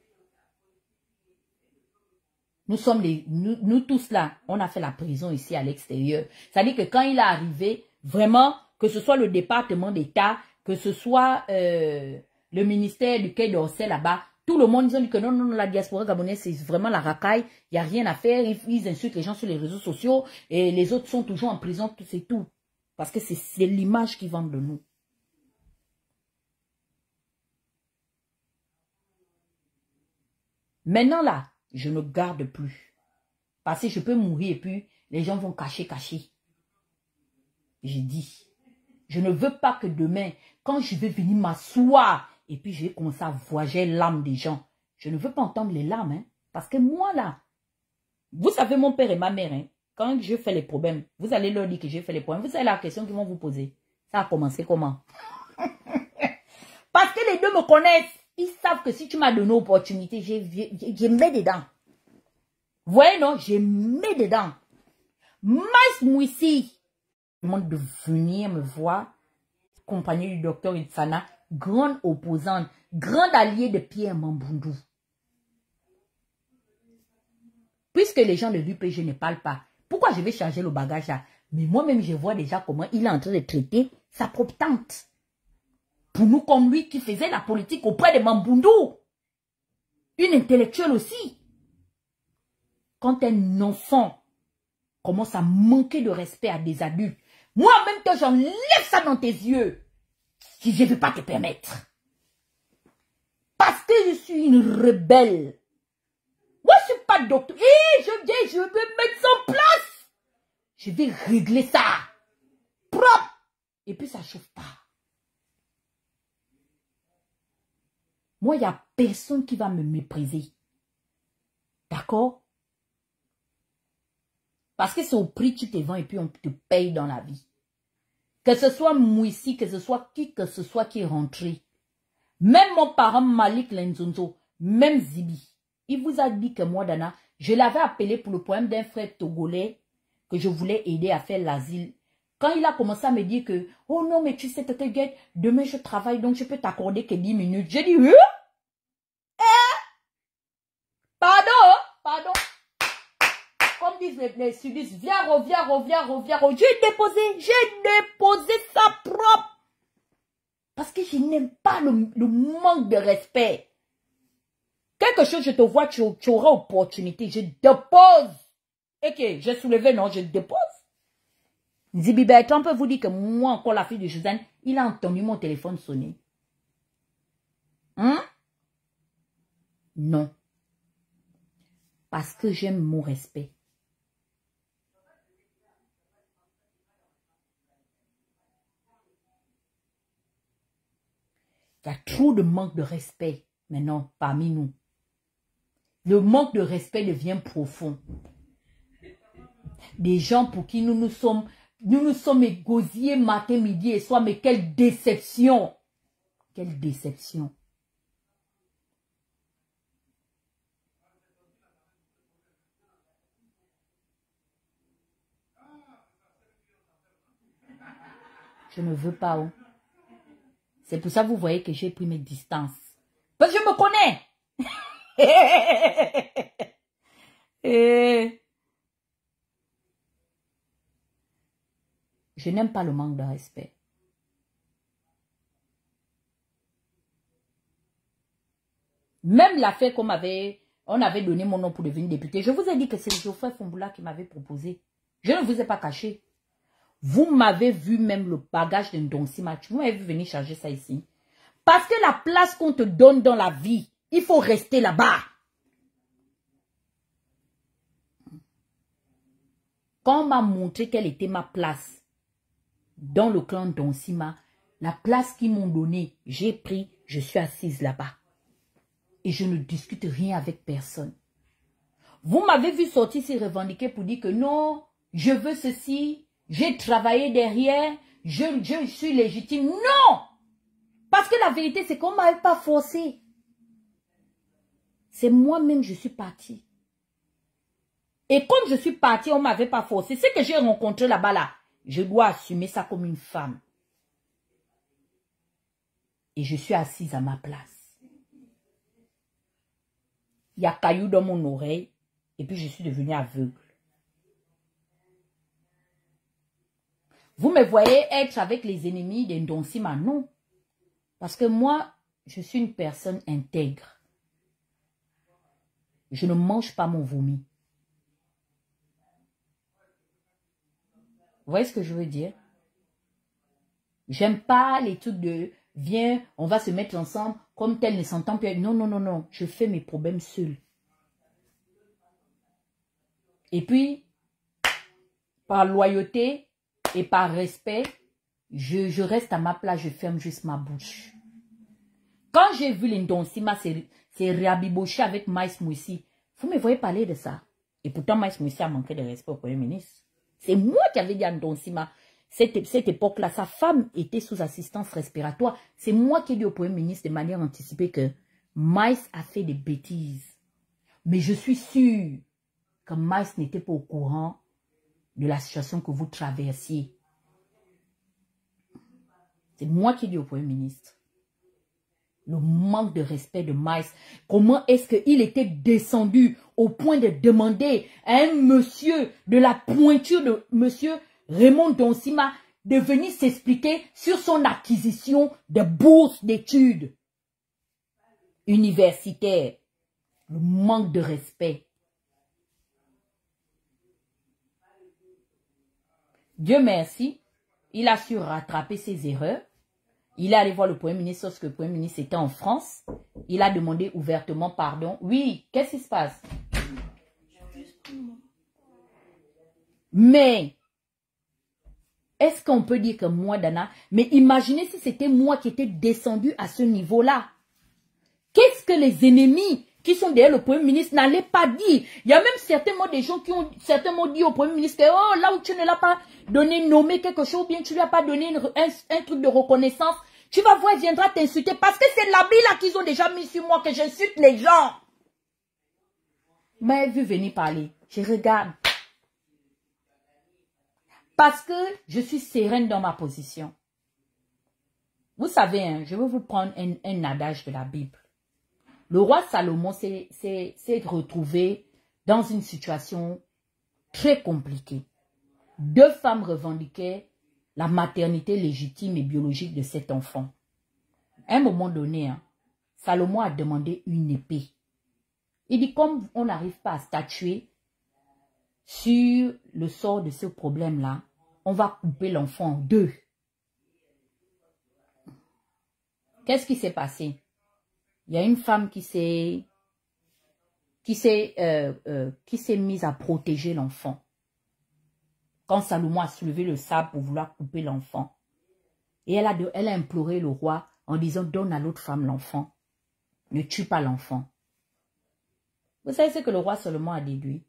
Nous sommes nous tous là, on a fait la prison ici à l'extérieur. C'est-à-dire que quand il est arrivé, vraiment, que ce soit le département d'État, que ce soit le ministère du Quai d'Orsay là-bas, tout le monde, ils ont dit que non, non, la diaspora gabonaise, c'est vraiment la racaille, il n'y a rien à faire, ils insultent les gens sur les réseaux sociaux, et les autres sont toujours en prison, c'est tout. Parce que c'est l'image qu'ils vendent de nous. Maintenant là, je ne garde plus. Parce que je peux mourir et puis les gens vont cacher. J'ai dit, je ne veux pas que demain, quand je vais venir m'asseoir et puis je vais commencer à voyager l'âme des gens, je ne veux pas entendre les larmes. Hein, parce que moi là, vous savez mon père et ma mère, hein, quand je fais les problèmes, vous allez leur dire que j'ai fait les problèmes. Vous savez la question qu'ils vont vous poser. Ça a commencé comment? Parce que les deux me connaissent. Ils savent que si tu m'as donné l'opportunité, je mets dedans. Vous voyez, non? Je mets dedans. Mais Mouissi demande de venir me voir, compagnie du docteur Itsana, grande opposante, grande alliée de Pierre Mambundou. Puisque les gens de l'UPG ne parlent pas, pourquoi je vais changer le bagage là? Mais moi-même, je vois déjà comment il est en train de traiter sa propre tante. Pour nous comme lui qui faisait la politique auprès de Mambundou. Une intellectuelle aussi. Quand un enfant commence à manquer de respect à des adultes, moi-même que j'enlève ça dans tes yeux, si je ne vais pas te permettre. Parce que je suis une rebelle. Moi, je ne suis pas docteur. Et je vais mettre ça en place. Je vais régler ça. Propre. Et puis ça ne chauffe pas. Moi, il n'y a personne qui va me mépriser. D'accord? Parce que c'est au prix que tu te vends et puis on te paye dans la vie. Que ce soit Mouissi, que ce soit qui est rentré. Même mon parent Malik Lenzonzo, même Zibi, il vous a dit que moi, Dana, je l'avais appelé pour le problème d'un frère togolais que je voulais aider à faire l'asile. Quand il a commencé à me dire que, oh non, mais tu sais, t'inquiète, demain je travaille, donc je peux t'accorder que 10 minutes. J'ai dit, pardon. Comme disent les sudistes, viens, reviens. J'ai déposé ça propre. Parce que je n'aime pas le manque de respect. Quelque chose, je te vois, tu auras opportunité. Je dépose. Et que j'ai soulevé, non, je dépose. Zibi Bertrand peut vous dire que moi, encore la fille de Josiane, il a entendu mon téléphone sonner. Hein? Non. Parce que j'aime mon respect. Il y a trop de manque de respect maintenant parmi nous. Le manque de respect devient profond. Des gens pour qui nous sommes Nous nous sommes égosillés matin, midi et soir, mais quelle déception! Quelle déception! Je ne veux pas. Oh. C'est pour ça que vous voyez que j'ai pris mes distances. Parce que je me connais. Je n'aime pas le manque de respect. Même l'affaire qu'on m'avait... On avait donné mon nom pour devenir député. Je vous ai dit que c'est Geoffrey Fomboula qui m'avait proposé. Je ne vous ai pas caché. Vous m'avez vu même le bagage d'un Donsima. Vous m'avez vu venir charger ça ici. Parce que la place qu'on te donne dans la vie, il faut rester là-bas. Quand on m'a montré quelle était ma place dans le clan Donsima, la place qu'ils m'ont donnée, j'ai pris, je suis assise là-bas. Et je ne discute rien avec personne. Vous m'avez vu sortir ici revendiquer pour dire que non, je veux ceci, j'ai travaillé derrière, je suis légitime. Non! Parce que la vérité, c'est qu'on ne m'avait pas forcé. C'est moi-même, je suis partie. Et comme je suis partie, on ne m'avait pas forcé. Ce que j'ai rencontré là-bas, là, je dois assumer ça comme une femme. Et je suis assise à ma place. Il y a caillou dans mon oreille. Et puis je suis devenue aveugle. Vous me voyez être avec les ennemis d'un Donsima? Non. Parce que moi, je suis une personne intègre. Je ne mange pas mon vomi. Vous voyez ce que je veux dire? J'aime pas les trucs de viens, on va se mettre ensemble, comme tel ne s'entend plus. Non, non, non, non. Je fais mes problèmes seul. Et puis, par loyauté et par respect, je reste à ma place, je ferme juste ma bouche. Quand j'ai vu les Donsima c'est réabiboché avec Maïs Moussi, vous me voyez parler de ça. Et pourtant, Maïs Moussi a manqué de respect au Premier ministre. C'est moi qui avais dit à Donsima, cette époque-là, sa femme était sous assistance respiratoire. C'est moi qui ai dit au Premier ministre de manière anticipée que Maïs a fait des bêtises. Mais je suis sûre que Maïs n'était pas au courant de la situation que vous traversiez. C'est moi qui ai dit au Premier ministre. Le manque de respect de Maïs. Comment est-ce qu'il était descendu au point de demander à un monsieur de la pointure de monsieur Raymond Donsima de venir s'expliquer sur son acquisition de bourse d'études universitaires. Le manque de respect. Dieu merci, il a su rattraper ses erreurs. Il est allé voir le Premier ministre lorsque le Premier ministre était en France. Il a demandé ouvertement pardon. Oui, qu'est-ce qui se passe? Mais, est-ce qu'on peut dire que moi, Dana, mais imaginez si c'était moi qui étais descendu à ce niveau-là. Qu'est-ce que les ennemis qui sont derrière le Premier ministre n'allaient pas dire? Il y a même certainement des gens qui ont certainement dit au Premier ministre, oh, là où tu ne l'as pas donné, nommé quelque chose, ou bien tu ne lui as pas donné un truc de reconnaissance, tu vas voir, il viendra t'insulter. Parce que c'est l'habit là qu'ils ont déjà mis sur moi que j'insulte les gens. Mais vu venir parler, je regarde. Parce que je suis sereine dans ma position. Vous savez, hein, je vais vous prendre un adage de la Bible. Le roi Salomon s'est retrouvé dans une situation très compliquée. 2 femmes revendiquaient la maternité légitime et biologique de cet enfant. À un moment donné, hein, Salomon a demandé une épée. Il dit, comme on n'arrive pas à statuer sur le sort de ce problème-là, on va couper l'enfant en 2. Qu'est-ce qui s'est passé? Il y a une femme qui s'est mise à protéger l'enfant. Quand Salomon a soulevé le sabre pour vouloir couper l'enfant. Et elle a imploré le roi en disant, donne à l'autre femme l'enfant. Ne tue pas l'enfant. Vous savez ce que le roi Salomon a déduit?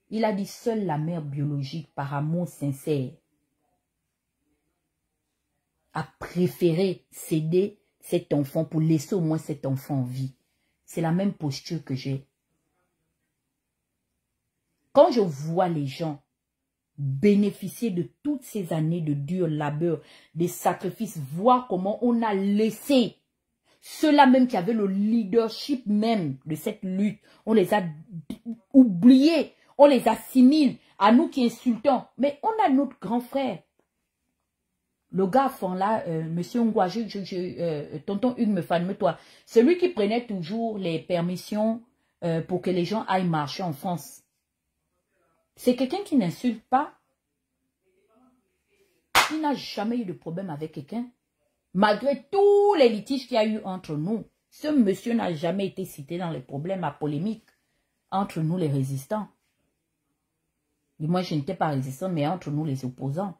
Il a dit, seule la mère biologique, par amour sincère, a préféré céder cet enfant pour laisser au moins cet enfant en vie. C'est la même posture que j'ai. Quand je vois les gens bénéficier de toutes ces années de dur labeur, des sacrifices, voir comment on a laissé ceux-là même qui avaient le leadership même de cette lutte, on les a oubliés, on les assimile à nous qui insultons. Mais on a notre grand frère. Le gars fond là, monsieur Ngwa, tonton Hugues me fanme-toi. Celui qui prenait toujours les permissions pour que les gens aillent marcher en France. C'est quelqu'un qui n'insulte pas. Il n'a jamais eu de problème avec quelqu'un. Malgré tous les litiges qu'il y a eu entre nous, ce monsieur n'a jamais été cité dans les problèmes à polémique entre nous les résistants. Et moi, je n'étais pas résistant, mais entre nous les opposants.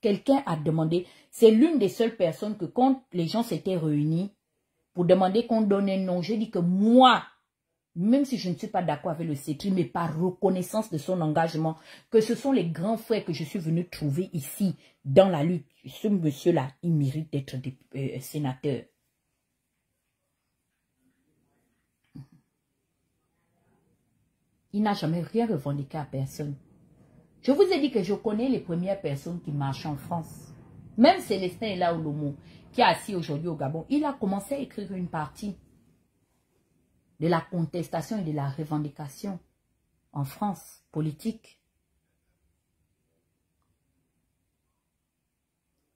Quelqu'un a demandé, c'est l'une des seules personnes que quand les gens s'étaient réunis pour demander qu'on donne un nom, j'ai dit que moi, même si je ne suis pas d'accord avec le CETRI, mais par reconnaissance de son engagement, que ce sont les grands frères que je suis venu trouver ici, dans la lutte. Ce monsieur-là, il mérite d'être sénateur. Il n'a jamais rien revendiqué à personne. Je vous ai dit que je connais les premières personnes qui marchent en France. Même Célestin est là au Lomo, qui est assis aujourd'hui au Gabon. Il a commencé à écrire une partie de la contestation et de la revendication en France, politique.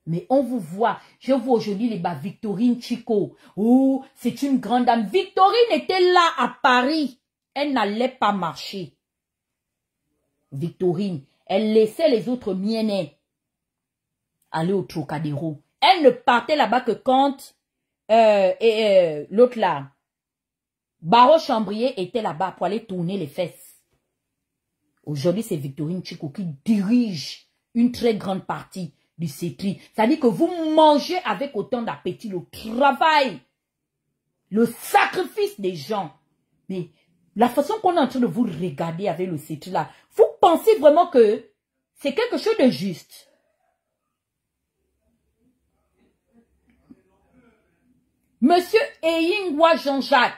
Mais on vous voit, je vois aujourd'hui les bas Victorine Chico. Oh, c'est une grande dame. Victorine était là à Paris. Elle n'allait pas marcher. Victorine, elle laissait les autres miennets aller au Trocadéro. Elle ne partait là-bas que quand l'autre là, Barreau Chambrier était là-bas pour aller tourner les fesses. Aujourd'hui, c'est Victorine Chico qui dirige une très grande partie du CETRI. C'est-à-dire que vous mangez avec autant d'appétit le travail, le sacrifice des gens. Mais la façon qu'on est en train de vous regarder avec le CETRI là, vous pensez vraiment que c'est quelque chose de juste. Monsieur Eyingwa Jean-Jacques.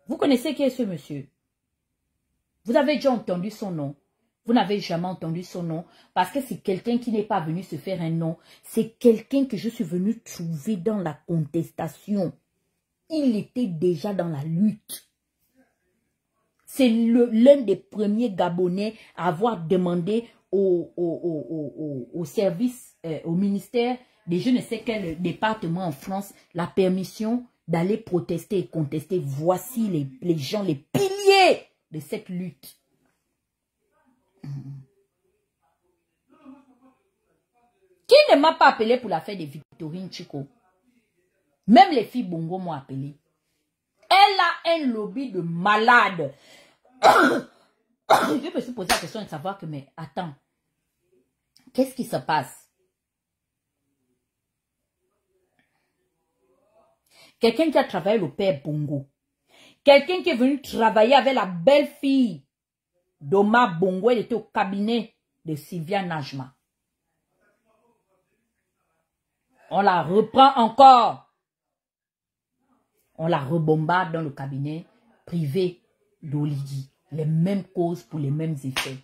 Vous connaissez qui est ce monsieur? Vous avez déjà entendu son nom? Vous n'avez jamais entendu son nom parce que c'est quelqu'un qui n'est pas venu se faire un nom. C'est quelqu'un que je suis venu trouver dans la contestation. Il était déjà dans la lutte. C'est l'un des premiers Gabonais à avoir demandé au service, au ministère de je ne sais quel département en France, la permission d'aller protester et contester. Voici les gens, les piliers de cette lutte. Qui ne m'a pas appelé pour l'affaire de Victorine Chico? Même les filles Bongo m'ont appelé. Elle a un lobby de malades. Je me suis posé la question de savoir que, mais attends, qu'est-ce qui se passe? Quelqu'un qui a travaillé le père Bongo. Quelqu'un qui est venu travailler avec la belle-fille d'Omar Bongo. Elle était au cabinet de Sylvia Najma. On la reprend encore. On la rebombarde dans le cabinet privé d'Oligi. Les mêmes causes pour les mêmes effets.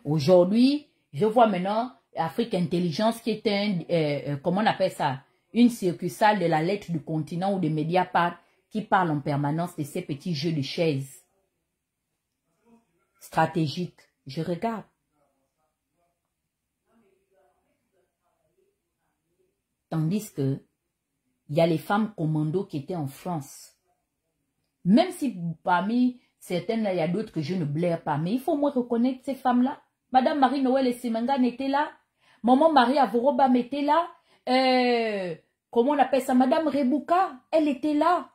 Aujourd'hui, je vois maintenant Afrique Intelligence qui est un, comment on appelle ça, une succursale de la lettre du continent ou de Mediapart qui parle en permanence de ces petits jeux de chaises stratégiques. Je regarde. Tandis que il y a les femmes commando qui étaient en France. Même si parmi certaines, il y a d'autres que je ne blaire pas. Mais il faut moi reconnaître ces femmes-là. Madame Marie-Noël et Semengan étaient là. Maman Marie Avoroba était là. Comment on appelle ça? Madame Rebouka, elle était là.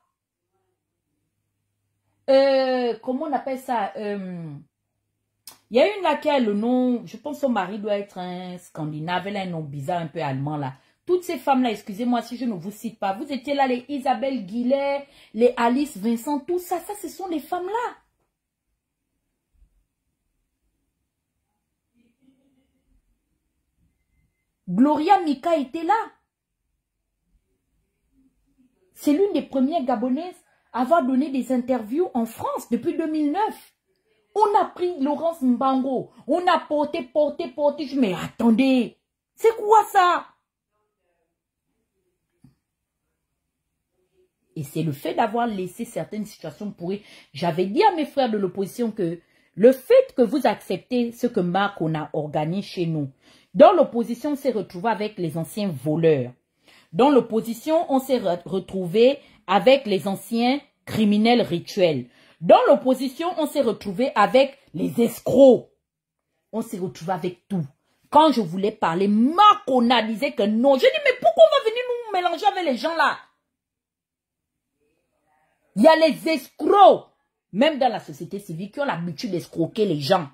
Comment on appelle ça? Il y a une là qui a le nom, je pense que son mari doit être un Scandinave. Elle a un nom bizarre, un peu allemand là. Toutes ces femmes-là, excusez-moi si je ne vous cite pas. Vous étiez là, les Isabelle Guillet, les Alice Vincent, tout ça. Ça, ce sont les femmes-là. Gloria Mika était là. C'est l'une des premières Gabonaises à avoir donné des interviews en France depuis 2009. On a pris Laurence Mbango. On a porté. Je dis, mais attendez, c'est quoi ça? Et c'est le fait d'avoir laissé certaines situations pourries. J'avais dit à mes frères de l'opposition que le fait que vous acceptez ce que Marc on a organisé chez nous, dans l'opposition, on s'est retrouvé avec les anciens voleurs. Dans l'opposition, on s'est retrouvé avec les anciens criminels rituels. Dans l'opposition, on s'est retrouvé avec les escrocs. On s'est retrouvé avec tout. Quand je voulais parler, Marc on a disait que non. Je dis, mais pourquoi on va venir nous mélanger avec les gens là? Il y a les escrocs, même dans la société civile, qui ont l'habitude d'escroquer les gens.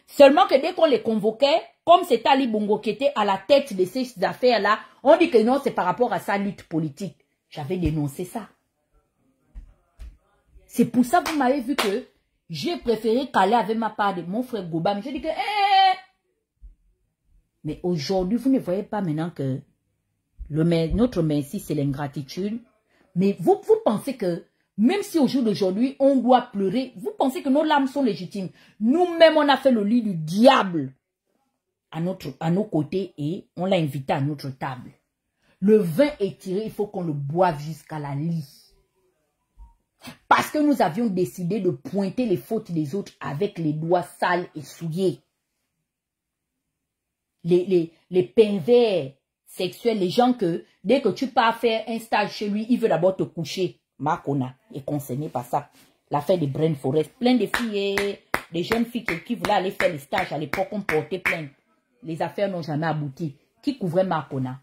Seulement que dès qu'on les convoquait, comme c'est Ali Bongo qui était à la tête de ces affaires-là, on dit que non, c'est par rapport à sa lutte politique. J'avais dénoncé ça. C'est pour ça que vous m'avez vu que j'ai préféré caler avec ma part de mon frère Gobam. Je dis que, mais aujourd'hui, vous ne voyez pas maintenant que notre merci, c'est l'ingratitude. Mais vous pensez que, même si au jour d'aujourd'hui, on doit pleurer, vous pensez que nos larmes sont légitimes. Nous-mêmes, on a fait le lit du diable à nos côtés et on l'a invité à notre table. Le vin est tiré, il faut qu'on le boive jusqu'à la lie. Parce que nous avions décidé de pointer les fautes des autres avec les doigts sales et souillés. Les pervers sexuels, les gens que, dès que tu pars faire un stage chez lui, il veut d'abord te coucher. Marcona est concerné par ça. L'affaire de Brain Forest. Plein de filles, des jeunes filles qui voulaient aller faire les stages à l'époque, on portait plainte. Les affaires n'ont jamais abouti. Qui couvrait Marcona?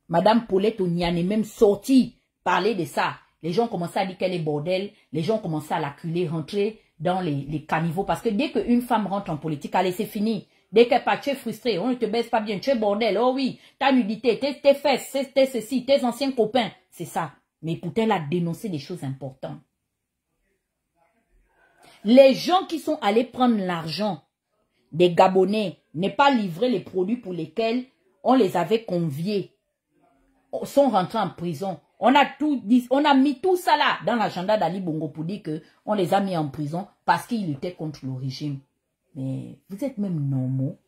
Madame Paulette Onian est même sortie parler de ça. Les gens commençaient à dire qu'elle est bordel. Les gens commençaient à l'acculer, rentrer dans les caniveaux. Parce que dès qu'une femme rentre en politique, allez, c'est fini. Dès qu'elle part, tu es frustré, on ne te baisse pas bien, tu es bordel, oh oui, ta nudité, tes fesses, tes ceci, tes anciens copains, c'est ça. Mais pourtant, elle a dénoncé des choses importantes. Les gens qui sont allés prendre l'argent des Gabonais, n'est pas livré les produits pour lesquels on les avait conviés, sont rentrés en prison. On a mis tout ça là dans l'agenda d'Ali Bongo pour dire qu'on les a mis en prison parce qu'ils luttaient contre le régime. Mais vous êtes même normaux.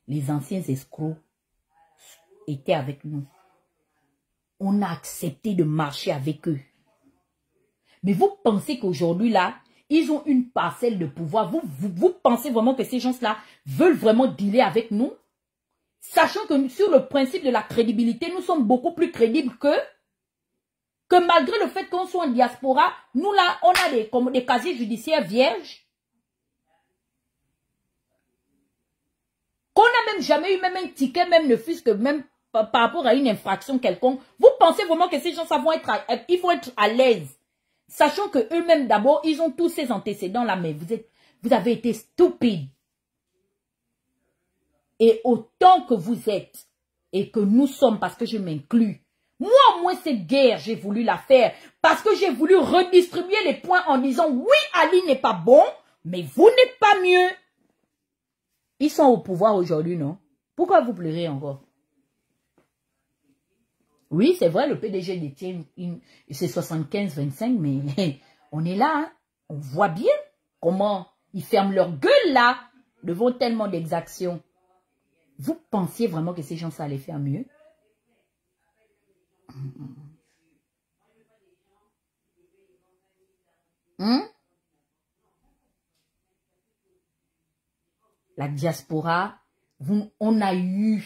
Les anciens escrocs étaient avec nous. On a accepté de marcher avec eux. Mais vous pensez qu'aujourd'hui là, ils ont une parcelle de pouvoir. Vous pensez vraiment que ces gens-là veulent vraiment dealer avec nous? Sachant que sur le principe de la crédibilité, nous sommes beaucoup plus crédibles que malgré le fait qu'on soit en diaspora, nous là, on a des casiers judiciaires vierges. Qu'on n'a même jamais eu même un ticket, même ne fût-ce que même par rapport à une infraction quelconque. Vous pensez vraiment que ces gens vont il faut être à l'aise. Sachant que eux-mêmes d'abord, ils ont tous ces antécédents-là, mais vous avez été stupides. Et autant que vous êtes, et que nous sommes, parce que je m'inclus, moi, au moins, cette guerre, j'ai voulu la faire parce que j'ai voulu redistribuer les points en disant, oui, Ali n'est pas bon, mais vous n'êtes pas mieux. Ils sont au pouvoir aujourd'hui, non? Pourquoi vous pleurez encore? Oui, c'est vrai, le PDG détient c'est 75-25, mais on est là, hein? On voit bien comment ils ferment leur gueule là devant tellement d'exactions. Vous pensiez vraiment que ces gens, ça allait faire mieux? La diaspora, on a eu,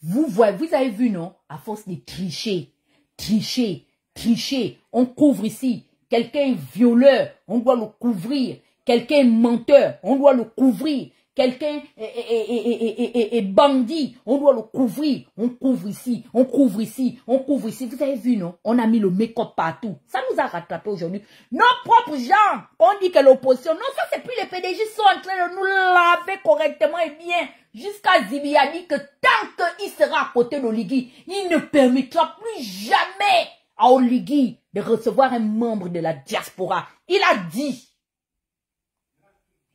vous avez vu, non? À force de tricher, on couvre ici. Quelqu'un est violeur, on doit le couvrir. Quelqu'un est menteur, on doit le couvrir. Quelqu'un est bandit, on doit le couvrir. On couvre ici, on couvre ici, on couvre ici. Vous avez vu, non? On a mis le make-up partout. Ça nous a rattrapé aujourd'hui. Nos propres gens, on dit que l'opposition, non, ça c'est plus les PDG sont en train de nous laver correctement et bien. Jusqu'à Zibi a dit que tant qu'il sera à côté d'Oligui, il ne permettra plus jamais à Oligui de recevoir un membre de la diaspora. Il a dit.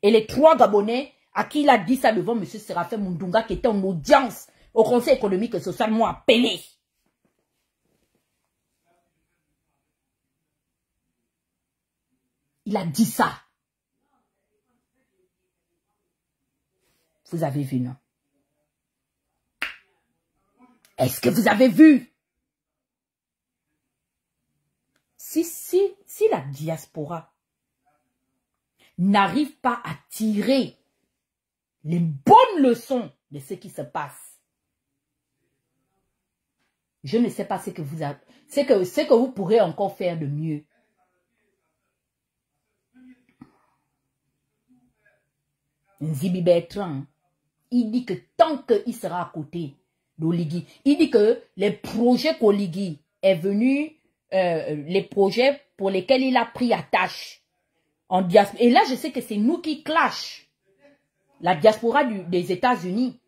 Et les 3 Gabonais à qui il a dit ça devant M. Séraphin Mundunga qui était en audience au Conseil économique et social m'ont appelé. Il a dit ça. Vous avez vu, non? Est-ce que vous avez vu? Si la diaspora n'arrive pas à tirer les bonnes leçons de ce qui se passe, je ne sais pas ce que vous pourrez encore faire de mieux. Nzibi Bertrand, il dit que tant qu'il sera à côté d'Oligui, il dit que les projets qu'Oligui est venu, les projets pour lesquels il a pris attache en diaspora. Et là, je sais que c'est nous qui clash. La diaspora des États-Unis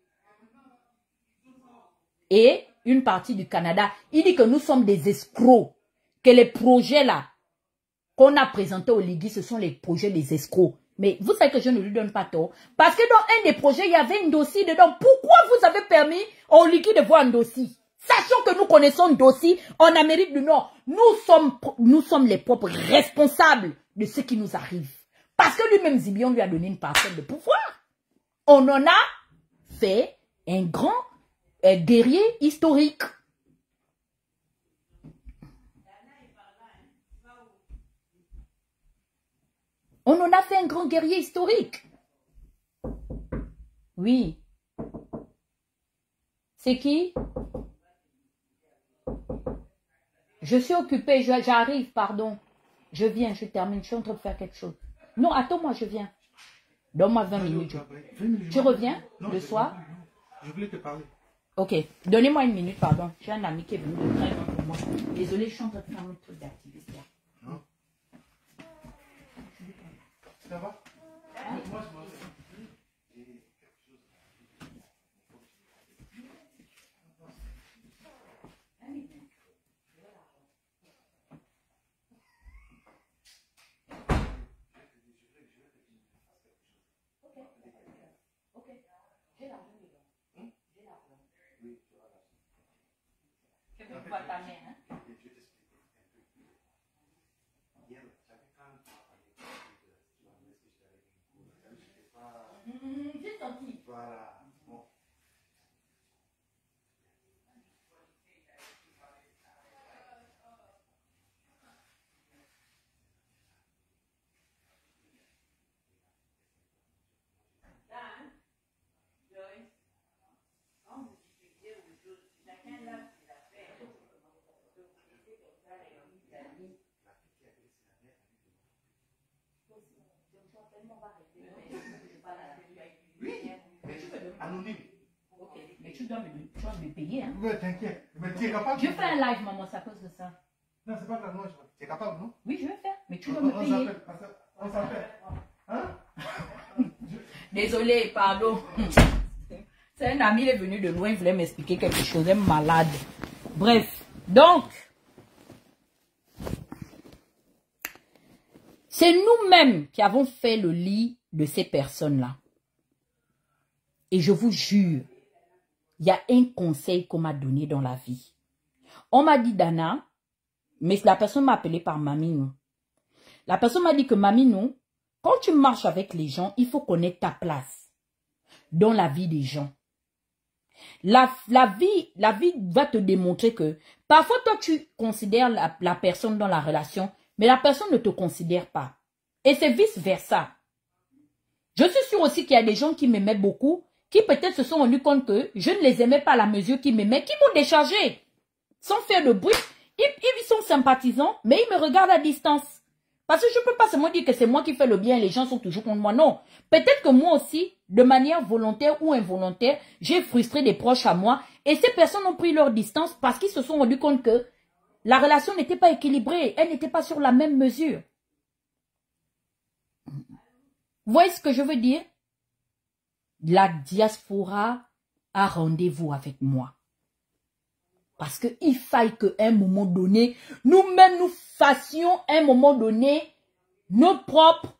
et une partie du Canada. Il dit que nous sommes des escrocs. Que les projets là qu'on a présentés au Ligui, ce sont les projets des escrocs. Mais vous savez que je ne lui donne pas tort. Parce que dans un des projets, il y avait un dossier dedans. Pourquoi vous avez permis au Ligui de voir un dossier? Sachant que nous connaissons un dossier en Amérique du Nord. Nous sommes les propres responsables de ce qui nous arrive. Parce que lui-même, Zibion lui a donné une parcelle de pouvoir. On en a fait un grand guerrier historique. On en a fait un grand guerrier historique. Oui. C'est qui? Je suis occupée, j'arrive, pardon. Je viens, je termine, je suis en train de faire quelque chose. Non, attends-moi, je viens. Donne-moi 20 minutes. Tu reviens le soir? Je voulais te parler. Ok, donnez-moi une minute, pardon. J'ai un ami qui est venu de très loin pour moi. Désolé, je suis en train de faire un truc d'activiste. Non. Ça va? Moi, je m'en vais. Ta main, hein? J'ai senti. Voilà. Bon. Oui, mais tu fais anonyme. Ok, mais tu dois me payer, hein? Ouais, t'inquiète. Mais tu es capable. Je fais un live, maman, c'est à cause de ça. Non, c'est pas grave, non, tu es capable, non? Oui, je vais faire, mais tu dois me payer. On s'appelle. Hein? Désolé, pardon. C'est un ami, il est venu de loin, il voulait m'expliquer quelque chose, un malade. Bref, donc, c'est nous-mêmes qui avons fait le lit de ces personnes-là. Et je vous jure, il y a un conseil qu'on m'a donné dans la vie. On m'a dit, Dana, mais la personne m'a appelé par Maminou. La personne m'a dit que Maminou, quand tu marches avec les gens, il faut connaître ta place dans la vie des gens. La vie va te démontrer que parfois toi tu considères la personne dans la relation, mais la personne ne te considère pas. Et c'est vice versa. Je suis sûre aussi qu'il y a des gens qui m'aimaient beaucoup, qui peut-être se sont rendus compte que je ne les aimais pas à la mesure qu'ils m'aimaient, qui m'ont déchargé. Sans faire de bruit, ils sont sympathisants, mais ils me regardent à distance. Parce que je ne peux pas seulement dire que c'est moi qui fais le bien et les gens sont toujours contre moi. Non. Peut-être que moi aussi, de manière volontaire ou involontaire, j'ai frustré des proches à moi. Et ces personnes ont pris leur distance parce qu'ils se sont rendus compte que la relation n'était pas équilibrée. Elle n'était pas sur la même mesure. Vous voyez ce que je veux dire? La diaspora a rendez-vous avec moi. Parce qu'il faille qu'à un moment donné, nous-mêmes nous fassions à un moment donné notre propre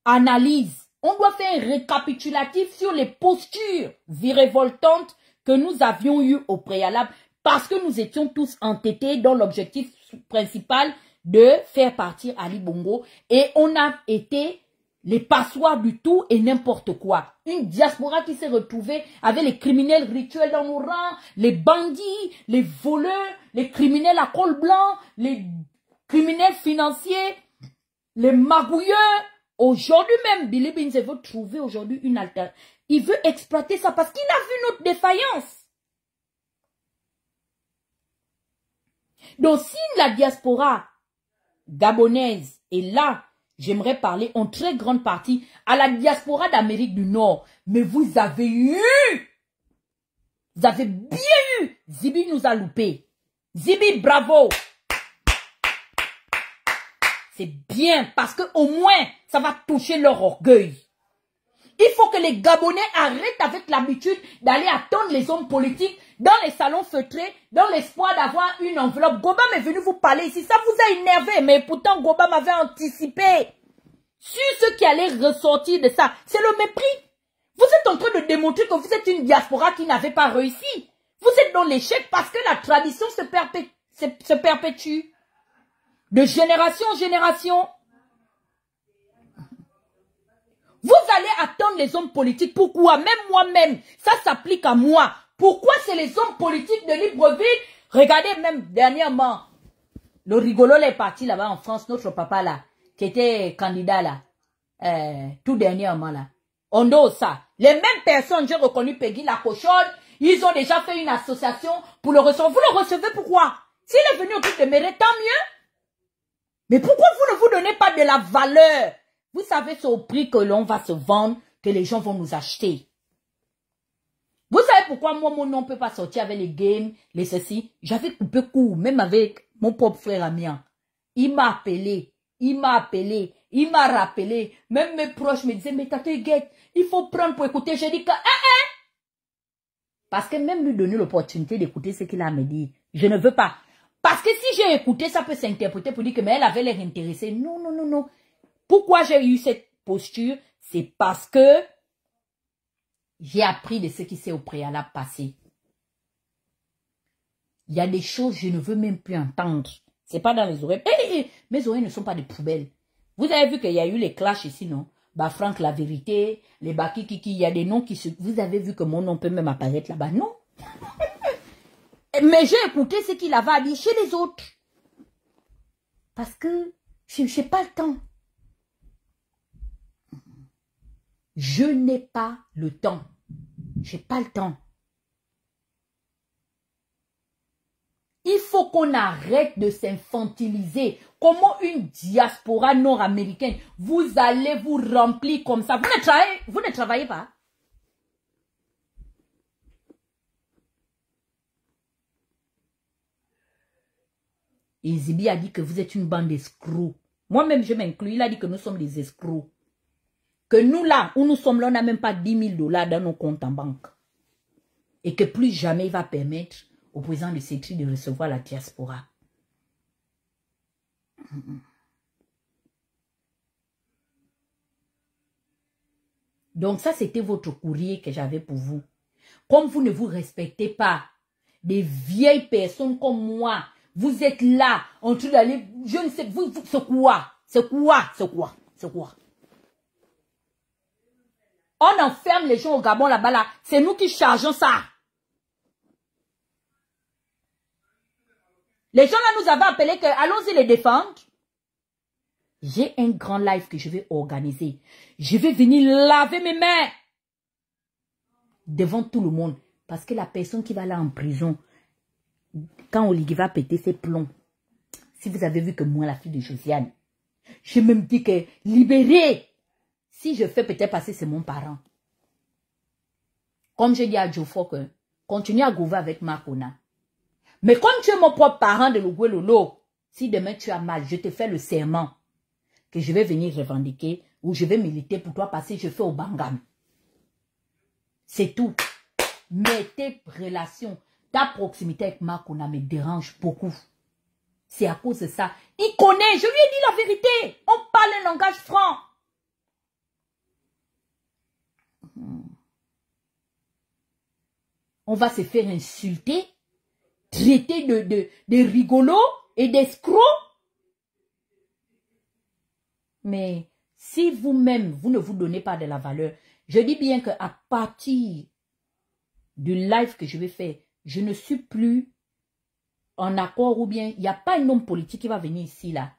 analyse On doit faire un récapitulatif sur les postures virévoltantes que nous avions eues au préalable parce que nous étions tous entêtés dans l'objectif principal de faire partir Ali Bongo et on a été les passoires du tout et n'importe quoi. Une diaspora qui s'est retrouvée avec les criminels rituels dans nos rangs, les bandits, les voleurs, les criminels à col blanc, les criminels financiers, les magouilleurs. Aujourd'hui même, Billy Beans veut trouver aujourd'hui une alternative. Il veut exploiter ça parce qu'il a vu notre défaillance. Donc si la diaspora gabonaise est là, j'aimerais parler en très grande partie à la diaspora d'Amérique du Nord. Mais vous avez bien eu. Zibi nous a loupé. Zibi, bravo. C'est bien parce que au moins, ça va toucher leur orgueil. Il faut que les Gabonais arrêtent avec l'habitude d'aller attendre les hommes politiques dans les salons feutrés, dans l'espoir d'avoir une enveloppe. Gobam est venu vous parler ici, ça vous a énervé, mais pourtant Gobam avait anticipé sur ce qui allait ressortir de ça. C'est le mépris. Vous êtes en train de démontrer que vous êtes une diaspora qui n'avait pas réussi. Vous êtes dans l'échec parce que la tradition se perpétue de génération en génération. Vous allez attendre les hommes politiques. Pourquoi? Même moi-même, ça s'applique à moi. Pourquoi c'est les hommes politiques de Libreville? Regardez même dernièrement, le rigolo est parti là-bas en France, notre papa là, qui était candidat là, tout dernièrement là. Ondo ça. Les mêmes personnes, j'ai reconnu Peggy la cochonne, ils ont déjà fait une association pour le recevoir. Vous le recevez pourquoi? S'il est venu au truc de mérite, tant mieux. Mais pourquoi vous ne vous donnez pas de la valeur? Vous savez, c'est au prix que l'on va se vendre que les gens vont nous acheter. Vous savez pourquoi moi, mon nom ne peut pas sortir avec les games, les ceci? J'avais coupé court, même avec mon propre frère Amiens. Il m'a appelé, il m'a rappelé. Même mes proches me disaient, mais Tate Guette, il faut prendre pour écouter. J'ai dit que, Parce que même lui donner l'opportunité d'écouter ce qu'il a à me dire, je ne veux pas. Parce que si j'ai écouté, ça peut s'interpréter pour dire que mais elle avait l'air intéressée. Non, non, non, non. Pourquoi j'ai eu cette posture? C'est parce que j'ai appris de ce qui s'est au préalable passé. Il y a des choses que je ne veux même plus entendre. C'est pas dans les oreilles. Mes oreilles ne sont pas des poubelles. Vous avez vu qu'il y a eu les clashs ici, non? Bah, Franck, la vérité, les Bakikiki, il y a des noms qui se... Vous avez vu que mon nom peut même apparaître là-bas, non? Mais j'ai écouté ce qu'il avait à dire chez les autres. Parce que je n'ai pas le temps. Je n'ai pas le temps. Je n'ai pas le temps. Il faut qu'on arrête de s'infantiliser. Comment une diaspora nord-américaine, vous allez vous remplir comme ça. Vous ne travaillez pas. Et Zibi a dit que vous êtes une bande d'escrocs. Moi-même, je m'inclus. Il a dit que nous sommes des escrocs. Que nous, là, où nous sommes là, on n'a même pas 10 000 $ dans nos comptes en banque. Et que plus jamais il va permettre au président de CETRI de recevoir la diaspora. Donc ça, c'était votre courrier que j'avais pour vous. Comme vous ne vous respectez pas, des vieilles personnes comme moi, vous êtes là, en train d'aller, je ne sais, c'est quoi? C'est quoi? C'est quoi? C'est quoi? On enferme les gens au Gabon là-bas, là. C'est nous qui chargeons ça. Les gens là nous avaient appelé que allons-y les défendre. J'ai un grand live que je vais organiser. Je vais venir laver mes mains devant tout le monde. Parce que la personne qui va là en prison, quand Oligui va péter ses plombs, si vous avez vu que moi, la fille de Josiane, je me dis que libérer, si je fais peut-être passer, c'est mon parent. Comme je dis à Jofo que continue à gouverner avec Makona. Mais comme tu es mon propre parent de Lugwe Lolo, si demain tu as mal, je te fais le serment que je vais venir revendiquer ou je vais militer pour toi parce que je fais au Bangam. C'est tout. Mais tes relations, ta proximité avec Makona me dérange beaucoup. C'est à cause de ça. Il connaît, je lui ai dit la vérité. On parle un langage franc. On va se faire insulter, traiter de rigolos et d'escrocs. Mais si vous-même, vous ne vous donnez pas de la valeur, je dis bien qu'à partir du live que je vais faire, je ne suis plus en accord ou bien il n'y a pas un homme politique qui va venir ici là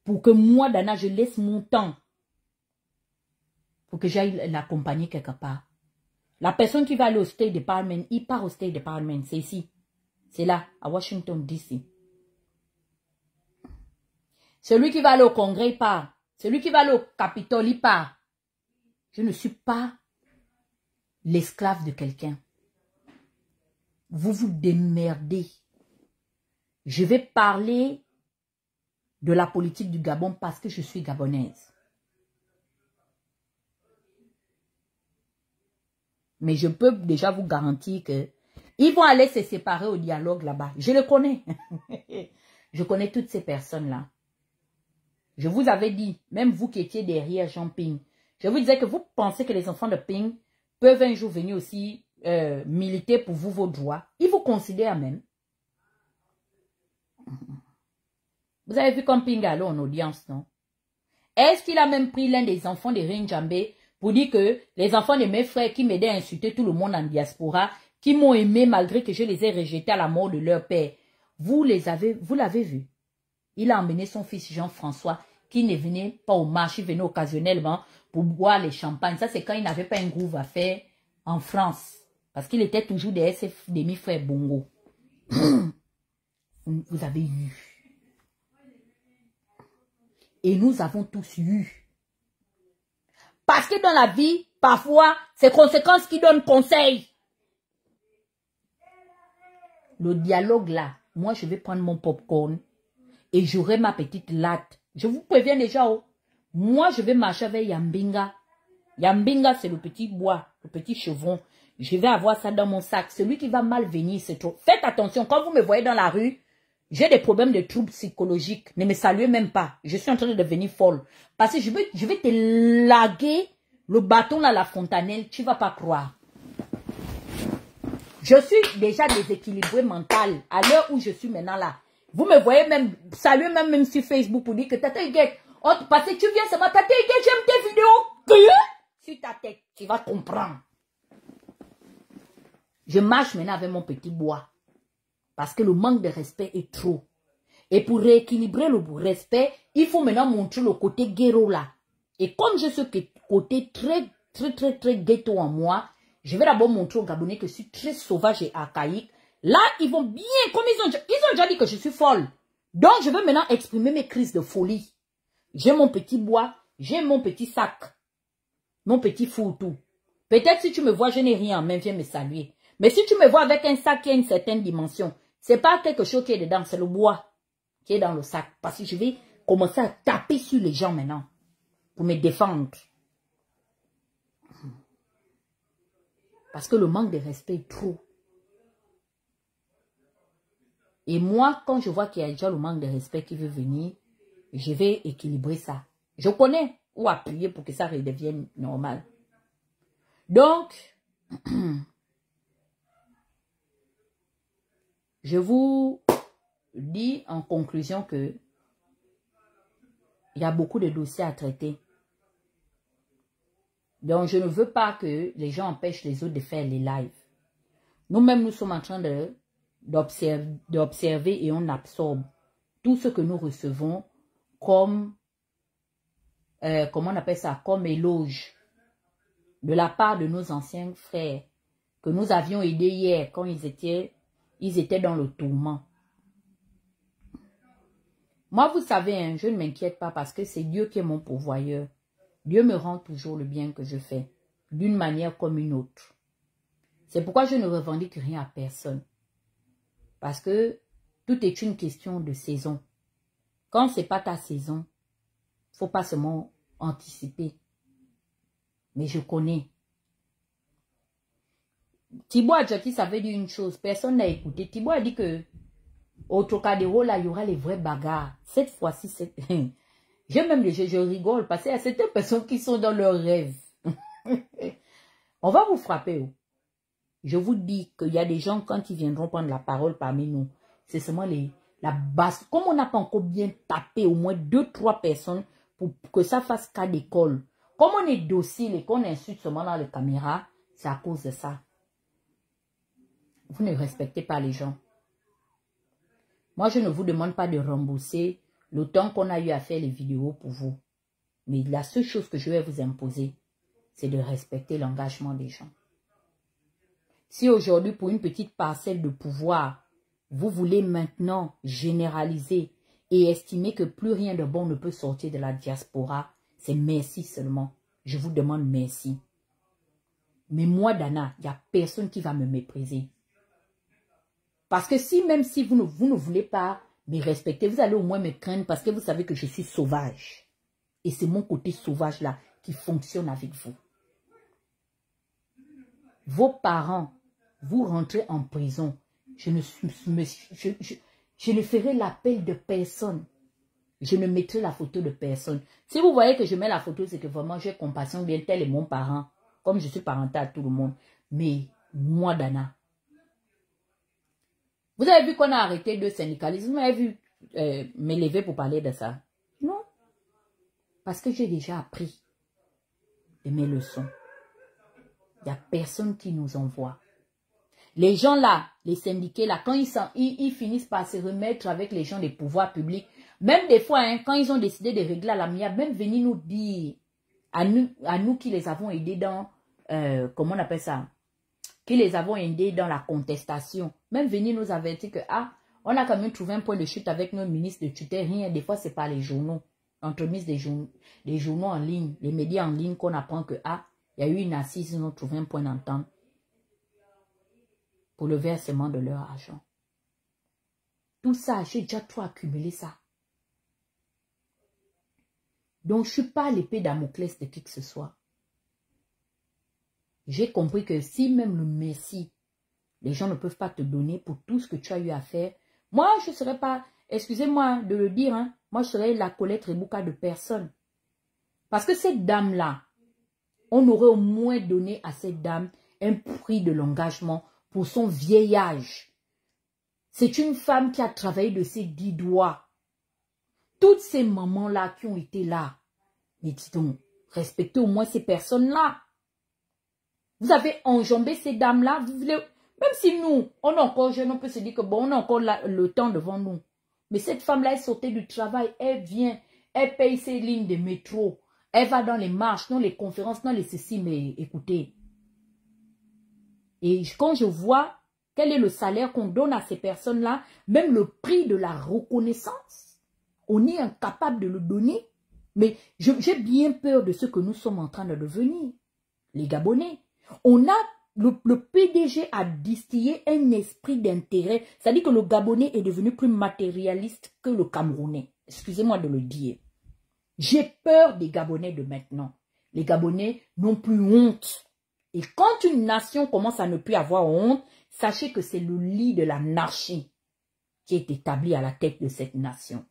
pour que moi, Dana, je laisse mon temps pour que j'aille l'accompagner quelque part. La personne qui va aller au State Department, il part au State Department, c'est ici. C'est là, à Washington, D.C. Celui qui va aller au Congrès, il part. Celui qui va aller au Capitole, il part. Je ne suis pas l'esclave de quelqu'un. Vous vous démerdez. Je vais parler de la politique du Gabon parce que je suis gabonaise. Mais je peux déjà vous garantir que ils vont aller se séparer au dialogue là-bas. Je le connais. Je connais toutes ces personnes-là. Je vous avais dit, même vous qui étiez derrière Jean Ping, je vous disais que vous pensez que les enfants de Ping peuvent un jour venir aussi militer pour vous vos droits. Ils vous considèrent même. Vous avez vu comme Ping allait en audience, non? Est-ce qu'il a même pris l'un des enfants de Rinjambé pour dire que les enfants de mes frères qui m'aidaient à insulter tout le monde en diaspora, qui m'ont aimé malgré que je les ai rejetés à la mort de leur père, vous l'avez vu. Il a emmené son fils Jean-François qui ne venait pas au marché, il venait occasionnellement pour boire les champagnes. Ça, c'est quand il n'avait pas un groove à faire en France. Parce qu'il était toujours des demi-frères Bongo. Vous avez eu. Et nous avons tous eu. Parce que dans la vie, parfois, c'est conséquences qui donnent conseil. Le dialogue là, moi je vais prendre mon popcorn et j'aurai ma petite latte. Je vous préviens déjà, oh. Moi je vais marcher avec Yambinga. Yambinga c'est le petit bois, le petit chevron. Je vais avoir ça dans mon sac. Celui qui va mal venir, c'est trop. Faites attention, quand vous me voyez dans la rue, j'ai des problèmes de troubles psychologiques. Ne me saluez même pas. Je suis en train de devenir folle. Parce que je vais te laguer le bâton là, la fontanelle. Tu ne vas pas croire. Je suis déjà déséquilibré mental à l'heure où je suis maintenant là. Vous me voyez même, saluez même sur Facebook pour dire que Tata Huguette, parce que tu viens seulement, Tata Huguette, j'aime tes vidéos. Sur ta tête, tu vas comprendre. Je marche maintenant avec mon petit bois. Parce que le manque de respect est trop. Et pour rééquilibrer le respect, il faut maintenant montrer le côté guéro là. Et comme j'ai ce côté très ghetto en moi, je vais d'abord montrer aux Gabonais que je suis très sauvage et archaïque. Là, ils vont bien, comme ils ont déjà dit que je suis folle. Donc, je veux maintenant exprimer mes crises de folie. J'ai mon petit bois, j'ai mon petit sac, mon petit fourre-tout. Peut-être si tu me vois, je n'ai rien en main, viens me saluer. Mais si tu me vois avec un sac qui a une certaine dimension, c'est pas quelque chose qui est dedans, c'est le bois qui est dans le sac. Parce que je vais commencer à taper sur les gens maintenant pour me défendre. Parce que le manque de respect est trop. Et moi, quand je vois qu'il y a déjà le manque de respect qui veut venir, je vais équilibrer ça. Je connais où appuyer pour que ça redevienne normal. Donc, je vous dis en conclusion que il y a beaucoup de dossiers à traiter. Donc, je ne veux pas que les gens empêchent les autres de faire les lives. Nous-mêmes, nous sommes en train d'observer et on absorbe tout ce que nous recevons comme, comment on appelle ça, comme éloge de la part de nos anciens frères que nous avions aidés hier quand ils étaient dans le tourment. Moi, vous savez, hein, je ne m'inquiète pas parce que c'est Dieu qui est mon pourvoyeur. Dieu me rend toujours le bien que je fais, d'une manière comme une autre. C'est pourquoi je ne revendique rien à personne. Parce que tout est une question de saison. Quand ce n'est pas ta saison, il ne faut pas seulement anticiper. Mais je connais. Thibaut Adjaki savait dire une chose, personne n'a écouté. Thibaut a dit que au Trocadéro, là, il y aura les vrais bagarres. Cette fois-ci, je rigole parce qu'il y a certaines personnes qui sont dans leurs rêves. On va vous frapper. Oh. Je vous dis qu'il y a des gens, quand ils viendront prendre la parole parmi nous, c'est seulement la base. Comme on n'a pas encore bien tapé au moins 2-3 personnes pour que ça fasse cas d'école. Comme on est docile et qu'on insulte seulement dans les caméras, c'est à cause de ça. Vous ne respectez pas les gens. Moi, je ne vous demande pas de rembourser le temps qu'on a eu à faire les vidéos pour vous. Mais la seule chose que je vais vous imposer, c'est de respecter l'engagement des gens. Si aujourd'hui, pour une petite parcelle de pouvoir, vous voulez maintenant généraliser et estimer que plus rien de bon ne peut sortir de la diaspora, c'est merci seulement. Je vous demande merci. Mais moi, Dana, il n'y a personne qui va me mépriser. Parce que si même si vous ne voulez pas me respecter, vous allez au moins me craindre parce que vous savez que je suis sauvage. Et c'est mon côté sauvage là qui fonctionne avec vous. Vos parents, vous rentrez en prison. Je ne ferai l'appel de personne. Je ne mettrai la photo de personne. Si vous voyez que je mets la photo, c'est que vraiment j'ai compassion, bien tel est mon parent. Comme je suis parental à tout le monde. Mais moi, Dana, vous avez vu qu'on a arrêté 2 syndicalistes. Vous avez vu m'élever pour parler de ça? Non. Parce que j'ai déjà appris de mes leçons. Il n'y a personne qui nous envoie. Les gens là, les syndiqués là, quand ils finissent par se remettre avec les gens des pouvoirs publics, même des fois, hein, quand ils ont décidé de régler à l'amiable, même venir nous dire, à nous qui les avons aidés dans, comment on appelle ça, qui les avons aidés dans la contestation, même venir nous avertir que, ah, on a quand même trouvé un point de chute avec nos ministres de tutelle, rien, des fois c'est pas les journaux, entremise des journaux en ligne, les médias en ligne qu'on apprend que, ah, il y a eu une assise, ils ont trouvé un point d'entente pour le versement de leur argent. Tout ça, j'ai déjà trop accumulé ça. Donc, je ne suis pas l'épée Damoclès de qui que ce soit. J'ai compris que si même le merci, les gens ne peuvent pas te donner pour tout ce que tu as eu à faire, moi, je ne serais pas, excusez-moi de le dire, hein, moi, je serais la Colette Rebouka de personne. Parce que cette dame-là, on aurait au moins donné à cette dame un prix de l'engagement pour son vieil âge. C'est une femme qui a travaillé de ses 10 doigts. Toutes ces mamans-là qui ont été là, mais dis donc, respectez au moins ces personnes-là. Vous avez enjambé ces dames-là, vous voulez, même si nous, on est encore jeunes, on peut se dire que bon, on a encore le temps devant nous. Mais cette femme-là est sortie du travail, elle vient, elle paye ses lignes de métro, elle va dans les marches, dans les conférences, dans les ceci, mais écoutez. Et quand je vois quel est le salaire qu'on donne à ces personnes-là, même le prix de la reconnaissance, on est incapable de le donner. Mais j'ai bien peur de ce que nous sommes en train de devenir, les Gabonais. On a, le PDG a distillé un esprit d'intérêt. C'est-à-dire que le Gabonais est devenu plus matérialiste que le Camerounais. Excusez-moi de le dire. J'ai peur des Gabonais de maintenant. Les Gabonais n'ont plus honte. Et quand une nation commence à ne plus avoir honte, sachez que c'est le lit de l'anarchie qui est établi à la tête de cette nation.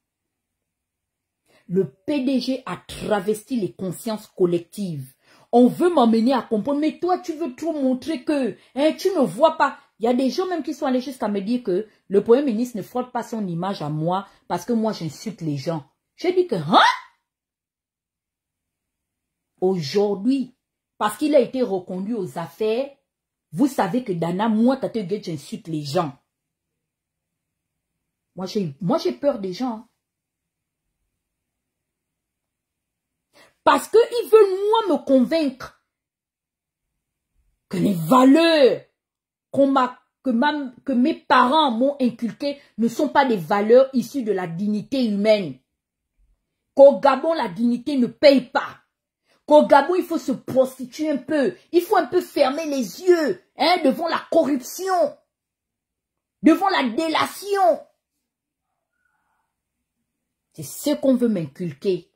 Le PDG a travesti les consciences collectives. On veut m'emmener à comprendre, mais toi, tu veux trop montrer que hein, tu ne vois pas. Il y a des gens même qui sont allés jusqu'à me dire que le Premier ministre ne frotte pas son image à moi parce que moi, j'insulte les gens. J'ai dit que, hein? Aujourd'hui, parce qu'il a été reconduit aux affaires, vous savez que Dana, moi, j'insulte les gens. Moi, j'ai peur des gens. Parce qu'ils veulent, moi, me convaincre que les valeurs que mes parents m'ont inculquées ne sont pas des valeurs issues de la dignité humaine. Qu'au Gabon, la dignité ne paye pas. Qu'au Gabon, il faut se prostituer un peu. Il faut un peu fermer les yeux hein, devant la corruption, devant la délation. C'est ce qu'on veut m'inculquer.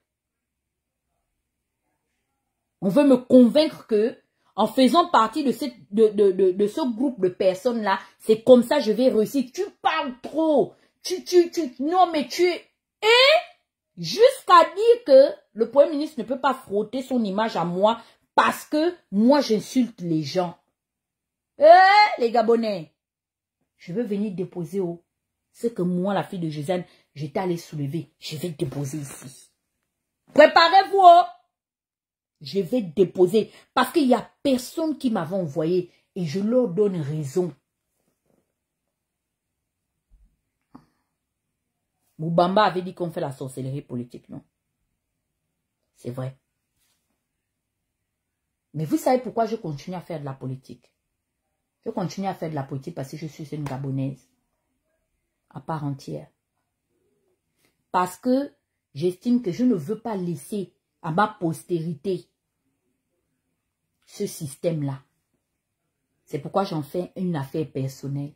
On veut me convaincre que, en faisant partie de ce groupe de personnes-là, c'est comme ça que je vais réussir. Tu parles trop. Non, mais tu es... Et jusqu'à dire que le Premier ministre ne peut pas frotter son image à moi parce que moi j'insulte les gens. Les Gabonais, je veux venir déposer ce que moi, la fille de Josiane, j'étais allée soulever. Je vais déposer ici. Préparez-vous. Je vais déposer. Parce qu'il n'y a personne qui m'avait envoyé. Et je leur donne raison. Moubamba avait dit qu'on fait la sorcellerie politique, non? C'est vrai. Mais vous savez pourquoi je continue à faire de la politique? Je continue à faire de la politique parce que je suis une Gabonaise. À part entière. Parce que j'estime que je ne veux pas laisser à ma postérité ce système-là. C'est pourquoi j'en fais une affaire personnelle.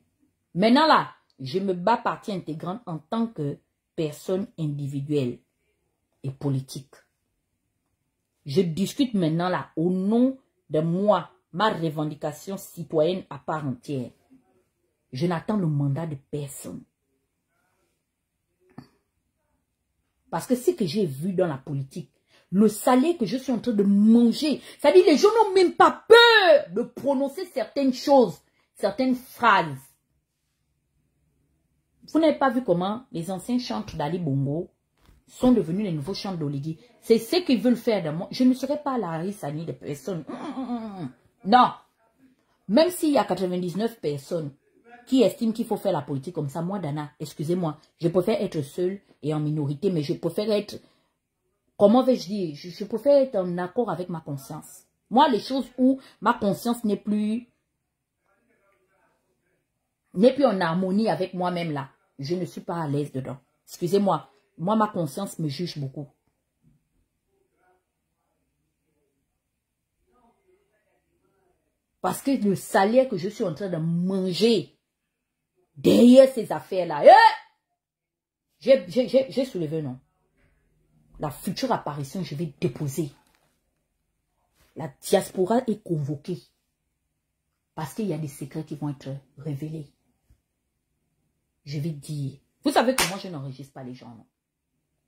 Maintenant là, je me bats partie intégrante en tant que personne individuelle et politique. Je discute maintenant là au nom de moi, ma revendication citoyenne à part entière. Je n'attends le mandat de personne. Parce que ce que j'ai vu dans la politique, le salaire que je suis en train de manger, c'est-à-dire les gens n'ont même pas peur de prononcer certaines choses, certaines phrases. Vous n'avez pas vu comment les anciens chantres d'Ali Bongo sont devenus les nouveaux chantres d'Oligui. C'est ce qu'ils veulent faire de moi. Je ne serai pas la Harissani de personne. Non. Même s'il y a 99 personnes qui estiment qu'il faut faire la politique comme ça, moi, Dana, excusez-moi, je préfère être seule et en minorité, mais je préfère être, comment vais-je dire, je préfère être en accord avec ma conscience. Moi, les choses où ma conscience n'est plus en harmonie avec moi-même là, je ne suis pas à l'aise dedans. Excusez-moi, moi, ma conscience me juge beaucoup. Parce que le salaire que je suis en train de manger derrière ces affaires-là, j'ai soulevé, non. La future apparition, je vais déposer. La diaspora est convoquée. Parce qu'il y a des secrets qui vont être révélés. Je vais dire. Vous savez que moi, je n'enregistre pas les gens, non.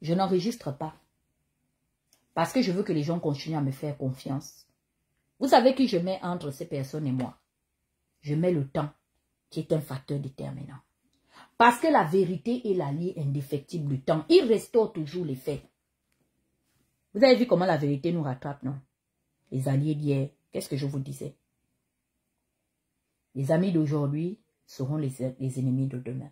Je n'enregistre pas. Parce que je veux que les gens continuent à me faire confiance. Vous savez qui je mets entre ces personnes et moi? Je mets le temps, qui est un facteur déterminant. Parce que la vérité est l'allié indéfectible du temps. Il restaure toujours les faits. Vous avez vu comment la vérité nous rattrape, non? Les alliés d'hier, qu'est-ce que je vous disais? Les amis d'aujourd'hui seront les ennemis de demain.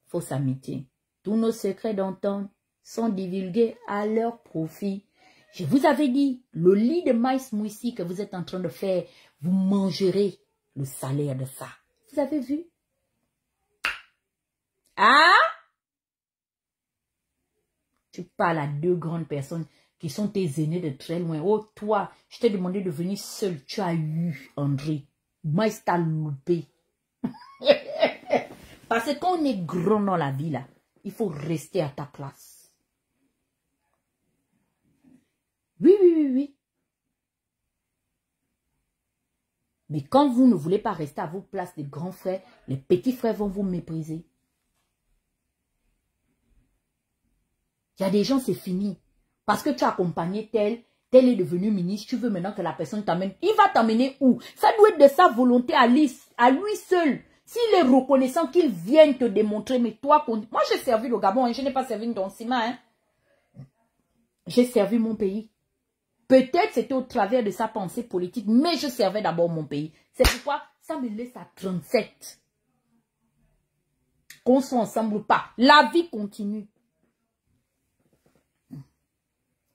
Fausse amitié. Tous nos secrets d'antan sont divulgués à leur profit. Je vous avais dit, le lit de maïs moussi que vous êtes en train de faire, vous mangerez le salaire de ça. Vous avez vu? Ah? Tu parles à deux grandes personnes qui sont tes aînés de très loin. Oh, toi, je t'ai demandé de venir seul. Tu as eu, André. Maïs t'a loupé. Parce que quand on est grand dans la vie, là, il faut rester à ta place. Oui, oui, oui, oui. Mais quand vous ne voulez pas rester à vos places des grands frères, les petits frères vont vous mépriser. Il y a des gens, c'est fini. Parce que tu as accompagné tel est devenu ministre, tu veux maintenant que la personne t'amène. Il va t'amener où? Ça doit être de sa volonté à lui seul. S'il est reconnaissant qu'il vienne te démontrer, mais toi, moi j'ai servi le Gabon, hein, je n'ai pas servi dans Sima. Hein. J'ai servi mon pays. Peut-être c'était au travers de sa pensée politique, mais je servais d'abord mon pays. C'est pourquoi ça me laisse à 37. Qu'on soit ensemble ou pas, la vie continue.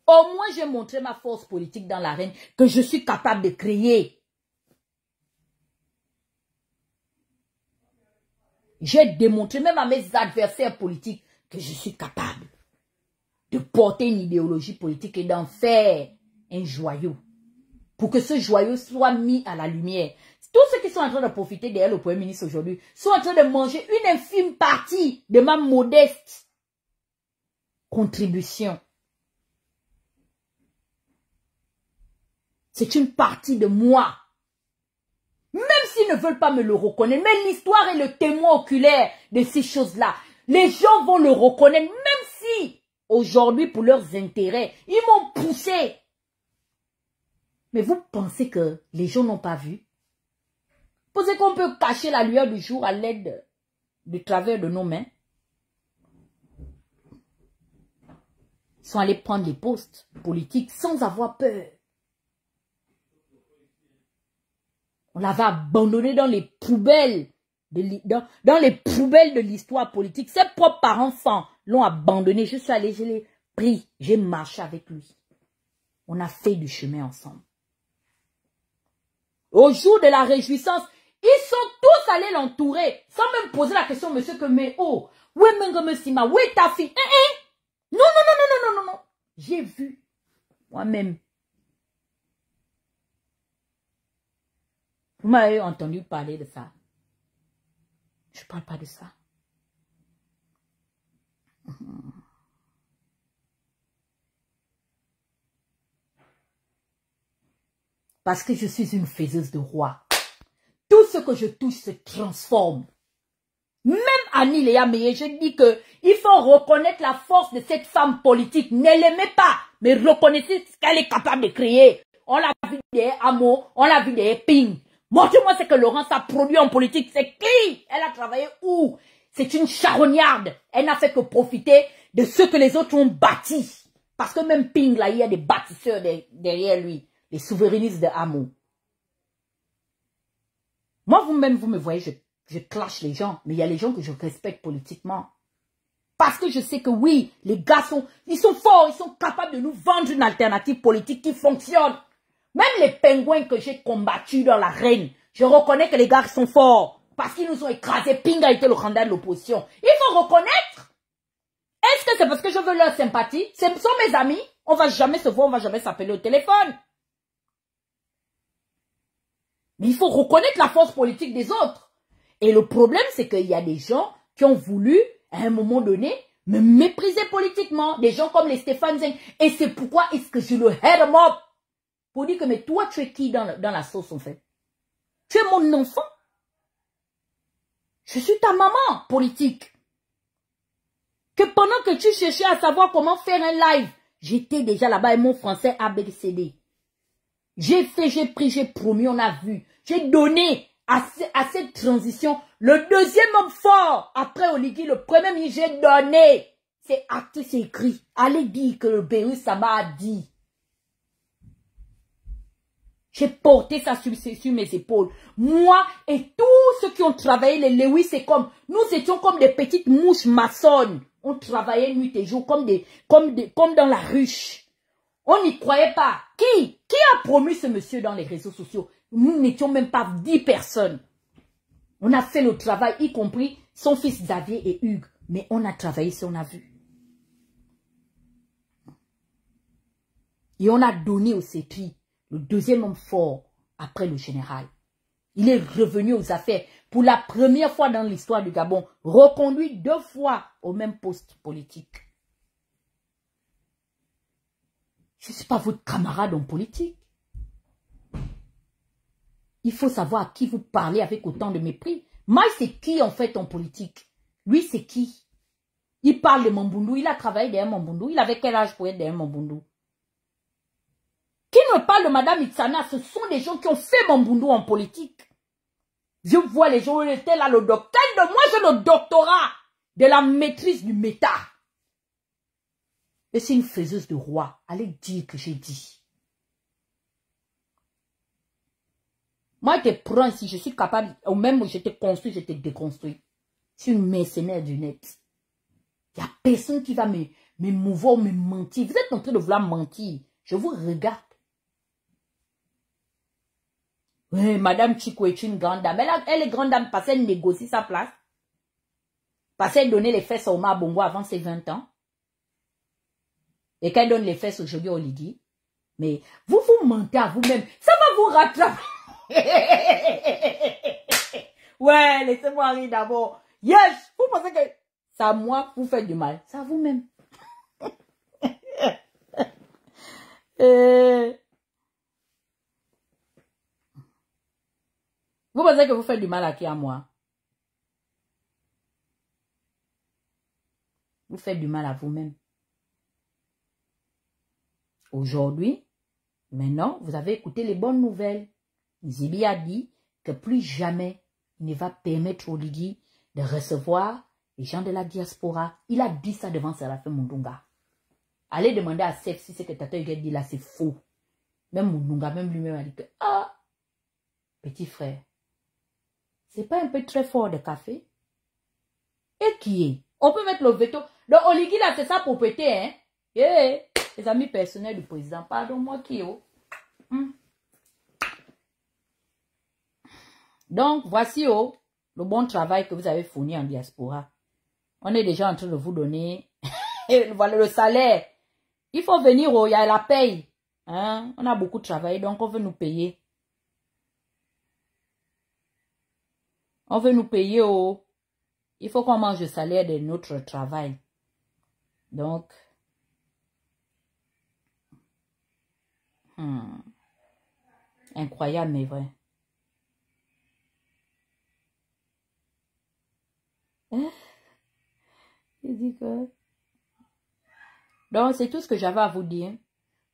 Au moins, j'ai montré ma force politique dans l'arène que je suis capable de créer. J'ai démontré même à mes adversaires politiques que je suis capable de porter une idéologie politique et d'en faire un joyau. Pour que ce joyau soit mis à la lumière. Tous ceux qui sont en train de profiter derrière le Premier ministre aujourd'hui sont en train de manger une infime partie de ma modeste contribution. C'est une partie de moi. Même s'ils ne veulent pas me le reconnaître, mais l'histoire est le témoin oculaire de ces choses-là. Les gens vont le reconnaître, même si, aujourd'hui, pour leurs intérêts, ils m'ont poussé Mais vous pensez que les gens n'ont pas vu? Vous pensez qu'on peut cacher la lueur du jour à l'aide du travers de nos mains? Ils sont allés prendre les postes politiques sans avoir peur. On l'avait abandonné dans les poubelles, dans les poubelles de l'histoire politique. Ses propres parents l'ont abandonné. Je suis allée, je l'ai pris, j'ai marché avec lui. On a fait du chemin ensemble. Au jour de la réjouissance, ils sont tous allés l'entourer, sans même poser la question, monsieur Keme, oh, où est Mengemesima, où est ta fille? Non, non, non, non, non, non, non. J'ai vu moi-même. Vous m'avez entendu parler de ça. Je ne parle pas de ça. Parce que je suis une faiseuse de roi. Tout ce que je touche se transforme. Même Annie Léa Meyer, je dis que il faut reconnaître la force de cette femme politique. Ne l'aimez pas, mais reconnaissez ce qu'elle est capable de créer. On l'a vu des hameaux, on l'a vu des pings. Montrez-moi ce que Laurence a produit en politique. C'est qui? Elle a travaillé où? C'est une charognarde. Elle n'a fait que profiter de ce que les autres ont bâti. Parce que même Ping, là, il y a des bâtisseurs derrière lui. Les souverainistes de hameaux. Moi, vous-même, vous me voyez, je clash les gens. Mais il y a les gens que je respecte politiquement. Parce que je sais que oui, les gars ils sont forts. Ils sont capables de nous vendre une alternative politique qui fonctionne. Même les pingouins que j'ai combattus dans l'arène, je reconnais que les gars sont forts. Parce qu'ils nous ont écrasés. Ping a été le candidat de l'opposition. Il faut reconnaître. Est-ce que c'est parce que je veux leur sympathie? Ce sont mes amis. On ne va jamais se voir, on ne va jamais s'appeler au téléphone. Mais il faut reconnaître la force politique des autres. Et le problème, c'est qu'il y a des gens qui ont voulu, à un moment donné, me mépriser politiquement. Des gens comme les Stéphane Zeng. Et c'est pourquoi est-ce que je le head mob pour dire que, mais toi, tu es qui dans la sauce, en fait? Tu es mon enfant. Je suis ta maman politique. Que pendant que tu cherchais à savoir comment faire un live, j'étais déjà là-bas et mon français ABCD. J'ai fait, j'ai pris, j'ai promis, on a vu. J'ai donné à cette transition le deuxième homme fort. Après Oligui, le premier ministre, j'ai donné. C'est acté, c'est écrit. Allez dire que le Beru Sama a dit. J'ai porté ça sur mes épaules. Moi et tous ceux qui ont travaillé, les Lewis, c'est comme, nous étions comme des petites mouches maçonnes. On travaillait nuit et jour comme dans la ruche. On n'y croyait pas. Qui a promu ce monsieur dans les réseaux sociaux? Nous n'étions même pas 10 personnes. On a fait le travail, y compris son fils Xavier et Hugues. Mais on a travaillé, si on a vu. Et on a donné au CETRI le deuxième homme fort après le général. Il est revenu aux affaires pour la première fois dans l'histoire du Gabon, reconduit 2 fois au même poste politique. Je ne suis pas votre camarade en politique. Il faut savoir à qui vous parlez avec autant de mépris. Maï, c'est qui en fait en politique? Lui, c'est qui? Il parle de Mambundu, il a travaillé derrière Mambundu. Il avait quel âge pour être derrière Mambundu? Qui me parle de Madame Itsana? Ce sont des gens qui ont fait Mambundu en politique. Je vois les gens où étaient là, le docteur. De moi, j'ai le doctorat de la maîtrise du méta. Et c'est une faiseuse de roi. Allez dire que j'ai dit. Moi, je te prends si je suis capable, ou même je te construis, je te déconstruis. Je suis une mercenaire du net. Il n'y a personne qui va me mouvoir, me mentir. Vous êtes en train de vouloir mentir. Je vous regarde. Oui, Madame Chico est une grande dame. Elle est grande dame parce qu'elle négocie sa place. Parce qu'elle donnait les fesses à Omar Bongo avant ses 20 ans. Et qu'elle donne les fesses aujourd'hui au Lydie. Mais vous mentez à vous-même. Ça va vous rattraper. Ouais, laissez-moi rire d'abord. Yes, vous pensez que c'est à moi que vous faites du mal. C'est à vous-même. Vous pensez que vous faites du mal à qui? À moi? Vous faites du mal à vous-même. Aujourd'hui, Maintenant, vous avez écouté les bonnes nouvelles. Zibi a dit que plus jamais il ne va permettre au Ligui de recevoir les gens de la diaspora. Il a dit ça devant Séraphin Mundunga. Allez demander à Sef si ce que Tata Huguette dit là, c'est faux. Même Mundunga, même lui-même a dit que, ah, petit frère, c'est pas un peu très fort de café? Et qui est? On peut mettre le veto. Donc, Oligui là, c'est ça pour péter, hein? Yeah. Les amis personnels du président, pardon-moi qui est. Donc, voici le bon travail que vous avez fourni en diaspora. On est déjà en train de vous donner voilà, le salaire. Il faut venir, il y a la paye. Hein? On a beaucoup travaillé, donc on veut nous payer. On veut nous payer. Il faut qu'on mange le salaire de notre travail. Donc, incroyable, mais vrai. Je dis que... Donc, c'est tout ce que j'avais à vous dire.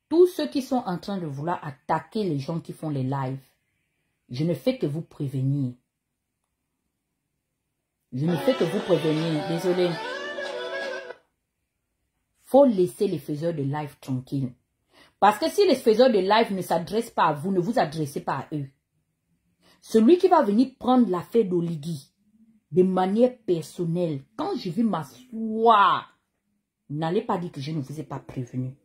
Tous ceux qui sont en train de vouloir attaquer les gens qui font les lives, je ne fais que vous prévenir. Je ne fais que vous prévenir. Désolé. Faut laisser les faiseurs de live tranquilles. Parce que si les faiseurs de live ne s'adressent pas à vous, ne vous adressez pas à eux. Celui qui va venir prendre l'affaire d'Oligui de manière personnelle, quand je vais m'asseoir, n'allez pas dire que je ne vous ai pas prévenu.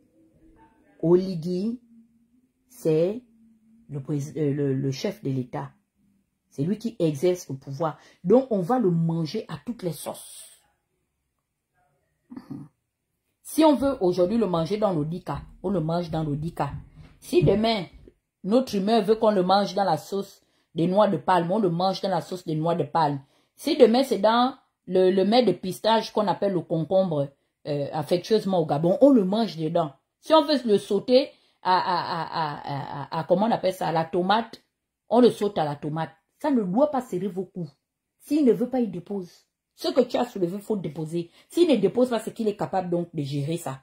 Oligui, c'est le chef de l'État. C'est lui qui exerce le pouvoir. Donc, on va le manger à toutes les sauces. Si on veut aujourd'hui le manger dans l'Odika, on le mange dans l'Odika. Si demain, notre humeur veut qu'on le mange dans la sauce des noix de palme, on le mange dans la sauce des noix de palme. Si demain, c'est dans le mets de pistache qu'on appelle le concombre affectueusement au Gabon, on le mange dedans. Si on veut le sauter comment on appelle ça, à la tomate, on le saute à la tomate. Ça ne doit pas serrer vos coups. S'il ne veut pas, il dépose. Ce que tu as soulevé, il faut déposer. S'il ne dépose pas, c'est qu'il est capable donc de gérer ça.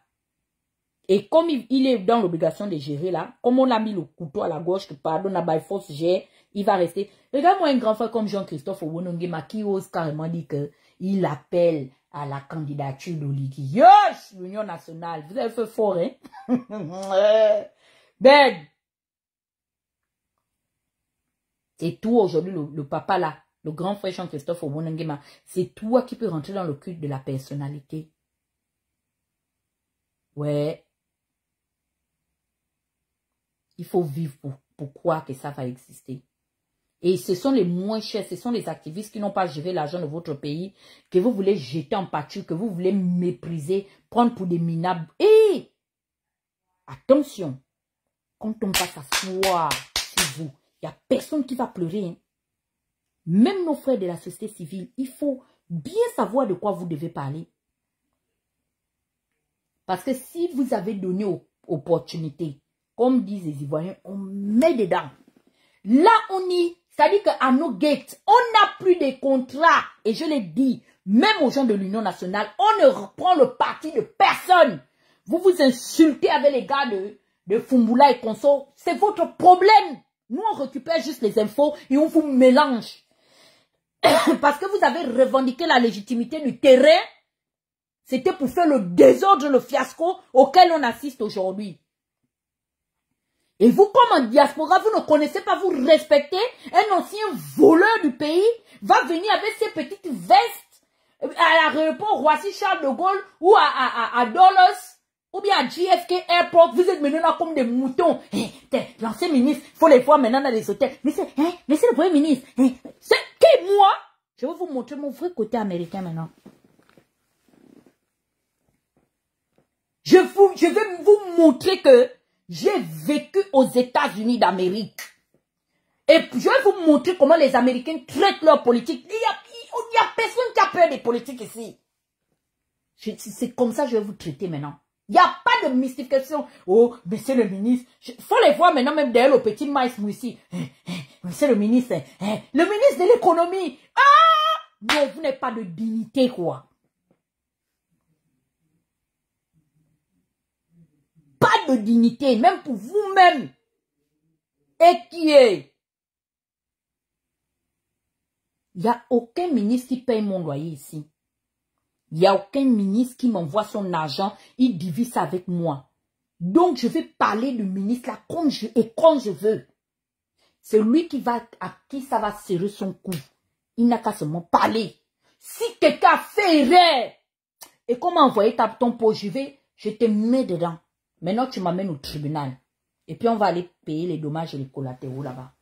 Et comme il est dans l'obligation de gérer là, comme on a mis le couteau à la gauche, que pardon, by force gère, il va rester. Regarde-moi un grand frère comme Jean-Christophe Owonongema qui ose carrément dire qu'il appelle à la candidature d'Oligui. Yosh, l'Union nationale. Vous avez fait fort, hein? Ben. C'est tout aujourd'hui, le papa là, le grand frère Jean-Christophe Owonongema, c'est toi qui peux rentrer dans le culte de la personnalité. Ouais. Il faut vivre pour croire que ça va exister. Et ce sont les moins chers, ce sont les activistes qui n'ont pas géré l'argent de votre pays, que vous voulez jeter en pâture, que vous voulez mépriser, prendre pour des minables. Et attention, quand on va s'asseoir sur vous, il n'y a personne qui va pleurer. Hein. Même nos frères de la société civile, il faut bien savoir de quoi vous devez parler. Parce que si vous avez donné opportunité, comme disent les Ivoiriens, on met dedans. Là, on y, c'est-à-dire qu'à nos gates, on n'a plus de contrats. Et je l'ai dit, même aux gens de l'Union nationale, on ne reprend le parti de personne. Vous vous insultez avec les gars de Fumboula et consorts. C'est votre problème. Nous, on récupère juste les infos et on vous mélange. Parce que vous avez revendiqué la légitimité du terrain. C'était pour faire le désordre, le fiasco auquel on assiste aujourd'hui. Et vous, comme en diaspora, vous ne connaissez pas, vous respectez un ancien voleur du pays, va venir avec ses petites vestes à l'aéroport Roissy-Charles de Gaulle ou à Dulles ou bien à JFK Airport. Vous êtes maintenant là comme des moutons. L'ancien ministre, il faut les voir maintenant dans les hôtels. Mais c'est le premier ministre. C'est qui, moi? Je vais vous montrer mon vrai côté américain maintenant. Je vais vous montrer que j'ai vécu aux États-Unis d'Amérique. Et je vais vous montrer comment les Américains traitent leur politique. Il y a personne qui a peur des politiques ici. C'est comme ça que je vais vous traiter maintenant. Il n'y a pas de mystification. Oh, monsieur le ministre. Il faut les voir maintenant même derrière le petit Maïs Moussi. Monsieur le ministre. Le ministre de l'économie. Ah! Non, vous n'avez pas de dignité, quoi. Pas de dignité, même pour vous-même. Et qui est? Il n'y a aucun ministre qui paye mon loyer ici. Il n'y a aucun ministre qui m'envoie son argent. Il divise ça avec moi. Donc, je vais parler du ministre là quand je veux. C'est lui à qui ça va serrer son cou. Il n'a qu'à seulement parler. Si quelqu'un fait erreur et qu'on m'a envoyé ton pot, je te mets dedans. Maintenant, tu m'amènes au tribunal. Et puis, on va aller payer les dommages et les collatéraux là-bas.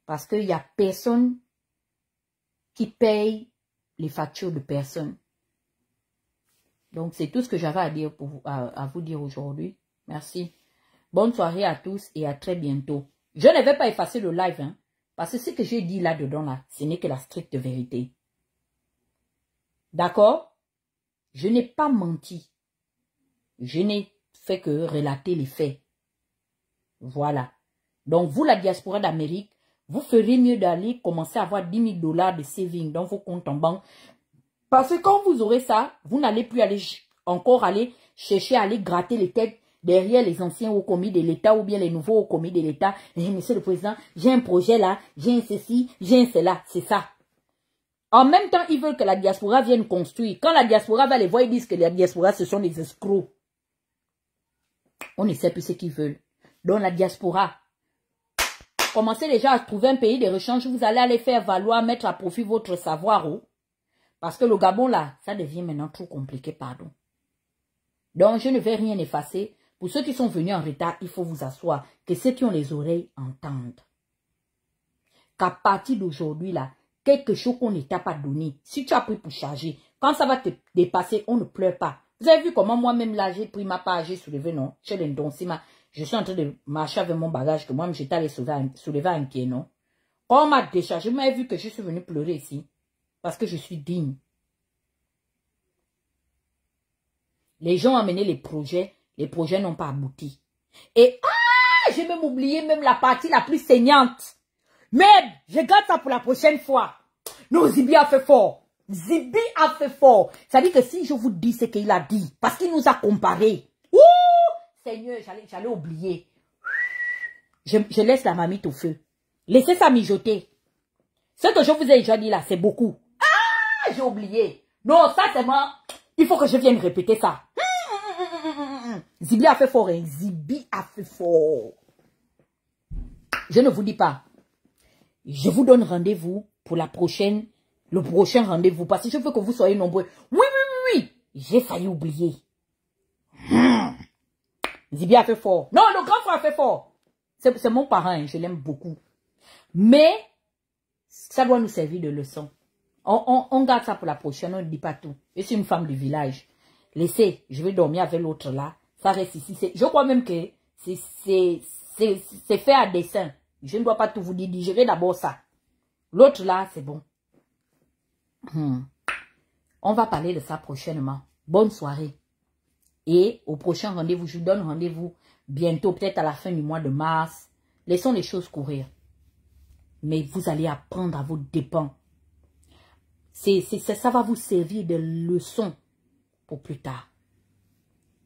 Parce qu'il n'y a personne qui paye les factures de personne. Donc, c'est tout ce que j'avais à dire à vous dire aujourd'hui. Merci. Bonne soirée à tous et à très bientôt. Je ne vais pas effacer le live, hein, parce que ce que j'ai dit là-dedans, là, ce n'est que la stricte vérité. D'accord? Je n'ai pas menti. Je n'ai fait que relater les faits. Voilà. Donc, vous, la diaspora d'Amérique, vous ferez mieux d'aller commencer à avoir 10 000 $ de saving dans vos comptes en banque. Parce que quand vous aurez ça, vous n'allez plus encore aller chercher à aller gratter les têtes derrière les anciens hauts commis de l'État ou bien les nouveaux hauts commis de l'État. Monsieur le Président, j'ai un projet là, j'ai un ceci, j'ai un cela. C'est ça. En même temps, ils veulent que la diaspora vienne construire. Quand la diaspora va les voir, ils disent que la diaspora, ce sont des escrocs. On ne sait plus ce qu'ils veulent. Donc la diaspora, commencez déjà à trouver un pays de rechange. Vous allez aller faire valoir, mettre à profit votre savoir. Oh. Parce que le Gabon, là, ça devient maintenant trop compliqué, pardon. Donc, je ne vais rien effacer. Pour ceux qui sont venus en retard, il faut vous asseoir. Que ceux qui ont les oreilles entendent. Qu'à partir d'aujourd'hui, là, quelque chose qu'on ne t'a pas donné, si tu as pris pour charger, quand ça va te dépasser, on ne pleure pas. Vous avez vu comment moi-même, là, j'ai pris ma part, j'ai soulevé, non? J'ai l'indonsima. Je suis en train de marcher avec mon bagage, que moi, j'étais allé soulever un pied, non? Quand on m'a déchargé, vous m'avez vu que je suis venu pleurer ici. Parce que je suis digne. Les gens ont amené les projets n'ont pas abouti. Et, j'ai même oublié même la partie la plus saignante. Mais, je garde ça pour la prochaine fois. Non, Zibi a fait fort. Zibi a fait fort. Ça dit que si je vous dis ce qu'il a dit, parce qu'il nous a comparé. Ouh, Seigneur, j'allais oublier. Je laisse la marmite au feu. Laissez ça mijoter. Ce que je vous ai déjà dit là, c'est beaucoup. J'ai oublié. Non, ça c'est moi. Il faut que je vienne répéter ça. Zibi a fait fort. Hein? Zibi a fait fort. Je ne vous dis pas. Je vous donne rendez-vous pour le prochain rendez-vous. Parce que je veux que vous soyez nombreux. Oui. J'ai failli oublier. Zibi a fait fort. Non, le grand frère a fait fort. C'est mon parent. Hein? Je l'aime beaucoup. Mais, ça doit nous servir de leçon. On garde ça pour la prochaine, on ne dit pas tout. Je suis une femme du village. Laissez, je vais dormir avec l'autre là. Ça reste ici. Je crois même que c'est fait à dessein. Je ne dois pas tout vous dire. Digérez d'abord ça. L'autre là, c'est bon. On va parler de ça prochainement. Bonne soirée. Et au prochain rendez-vous, je vous donne rendez-vous bientôt, peut-être à la fin du mois de mars. Laissons les choses courir. Mais vous allez apprendre à vos dépens. Ça va vous servir de leçon pour plus tard.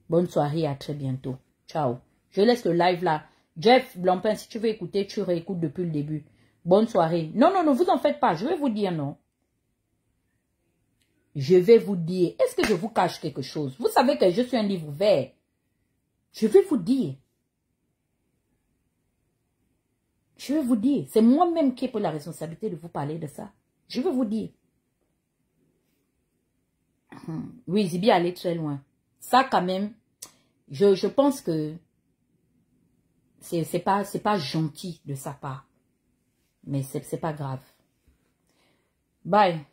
Bonne soirée, à très bientôt. Ciao. Je laisse le live là. Jeff Blampin, si tu veux écouter, tu réécoutes depuis le début. Bonne soirée. Non, ne vous en faites pas. Je vais vous dire non. Je vais vous dire. Est-ce que je vous cache quelque chose? Vous savez que je suis un livre ouvert. Je vais vous dire. Je vais vous dire. C'est moi-même qui ai pris la responsabilité de vous parler de ça. Je vais vous dire. Oui, Zibi allait très loin. Ça, quand même, je pense que c'est pas gentil de sa part. Mais c'est pas grave. Bye.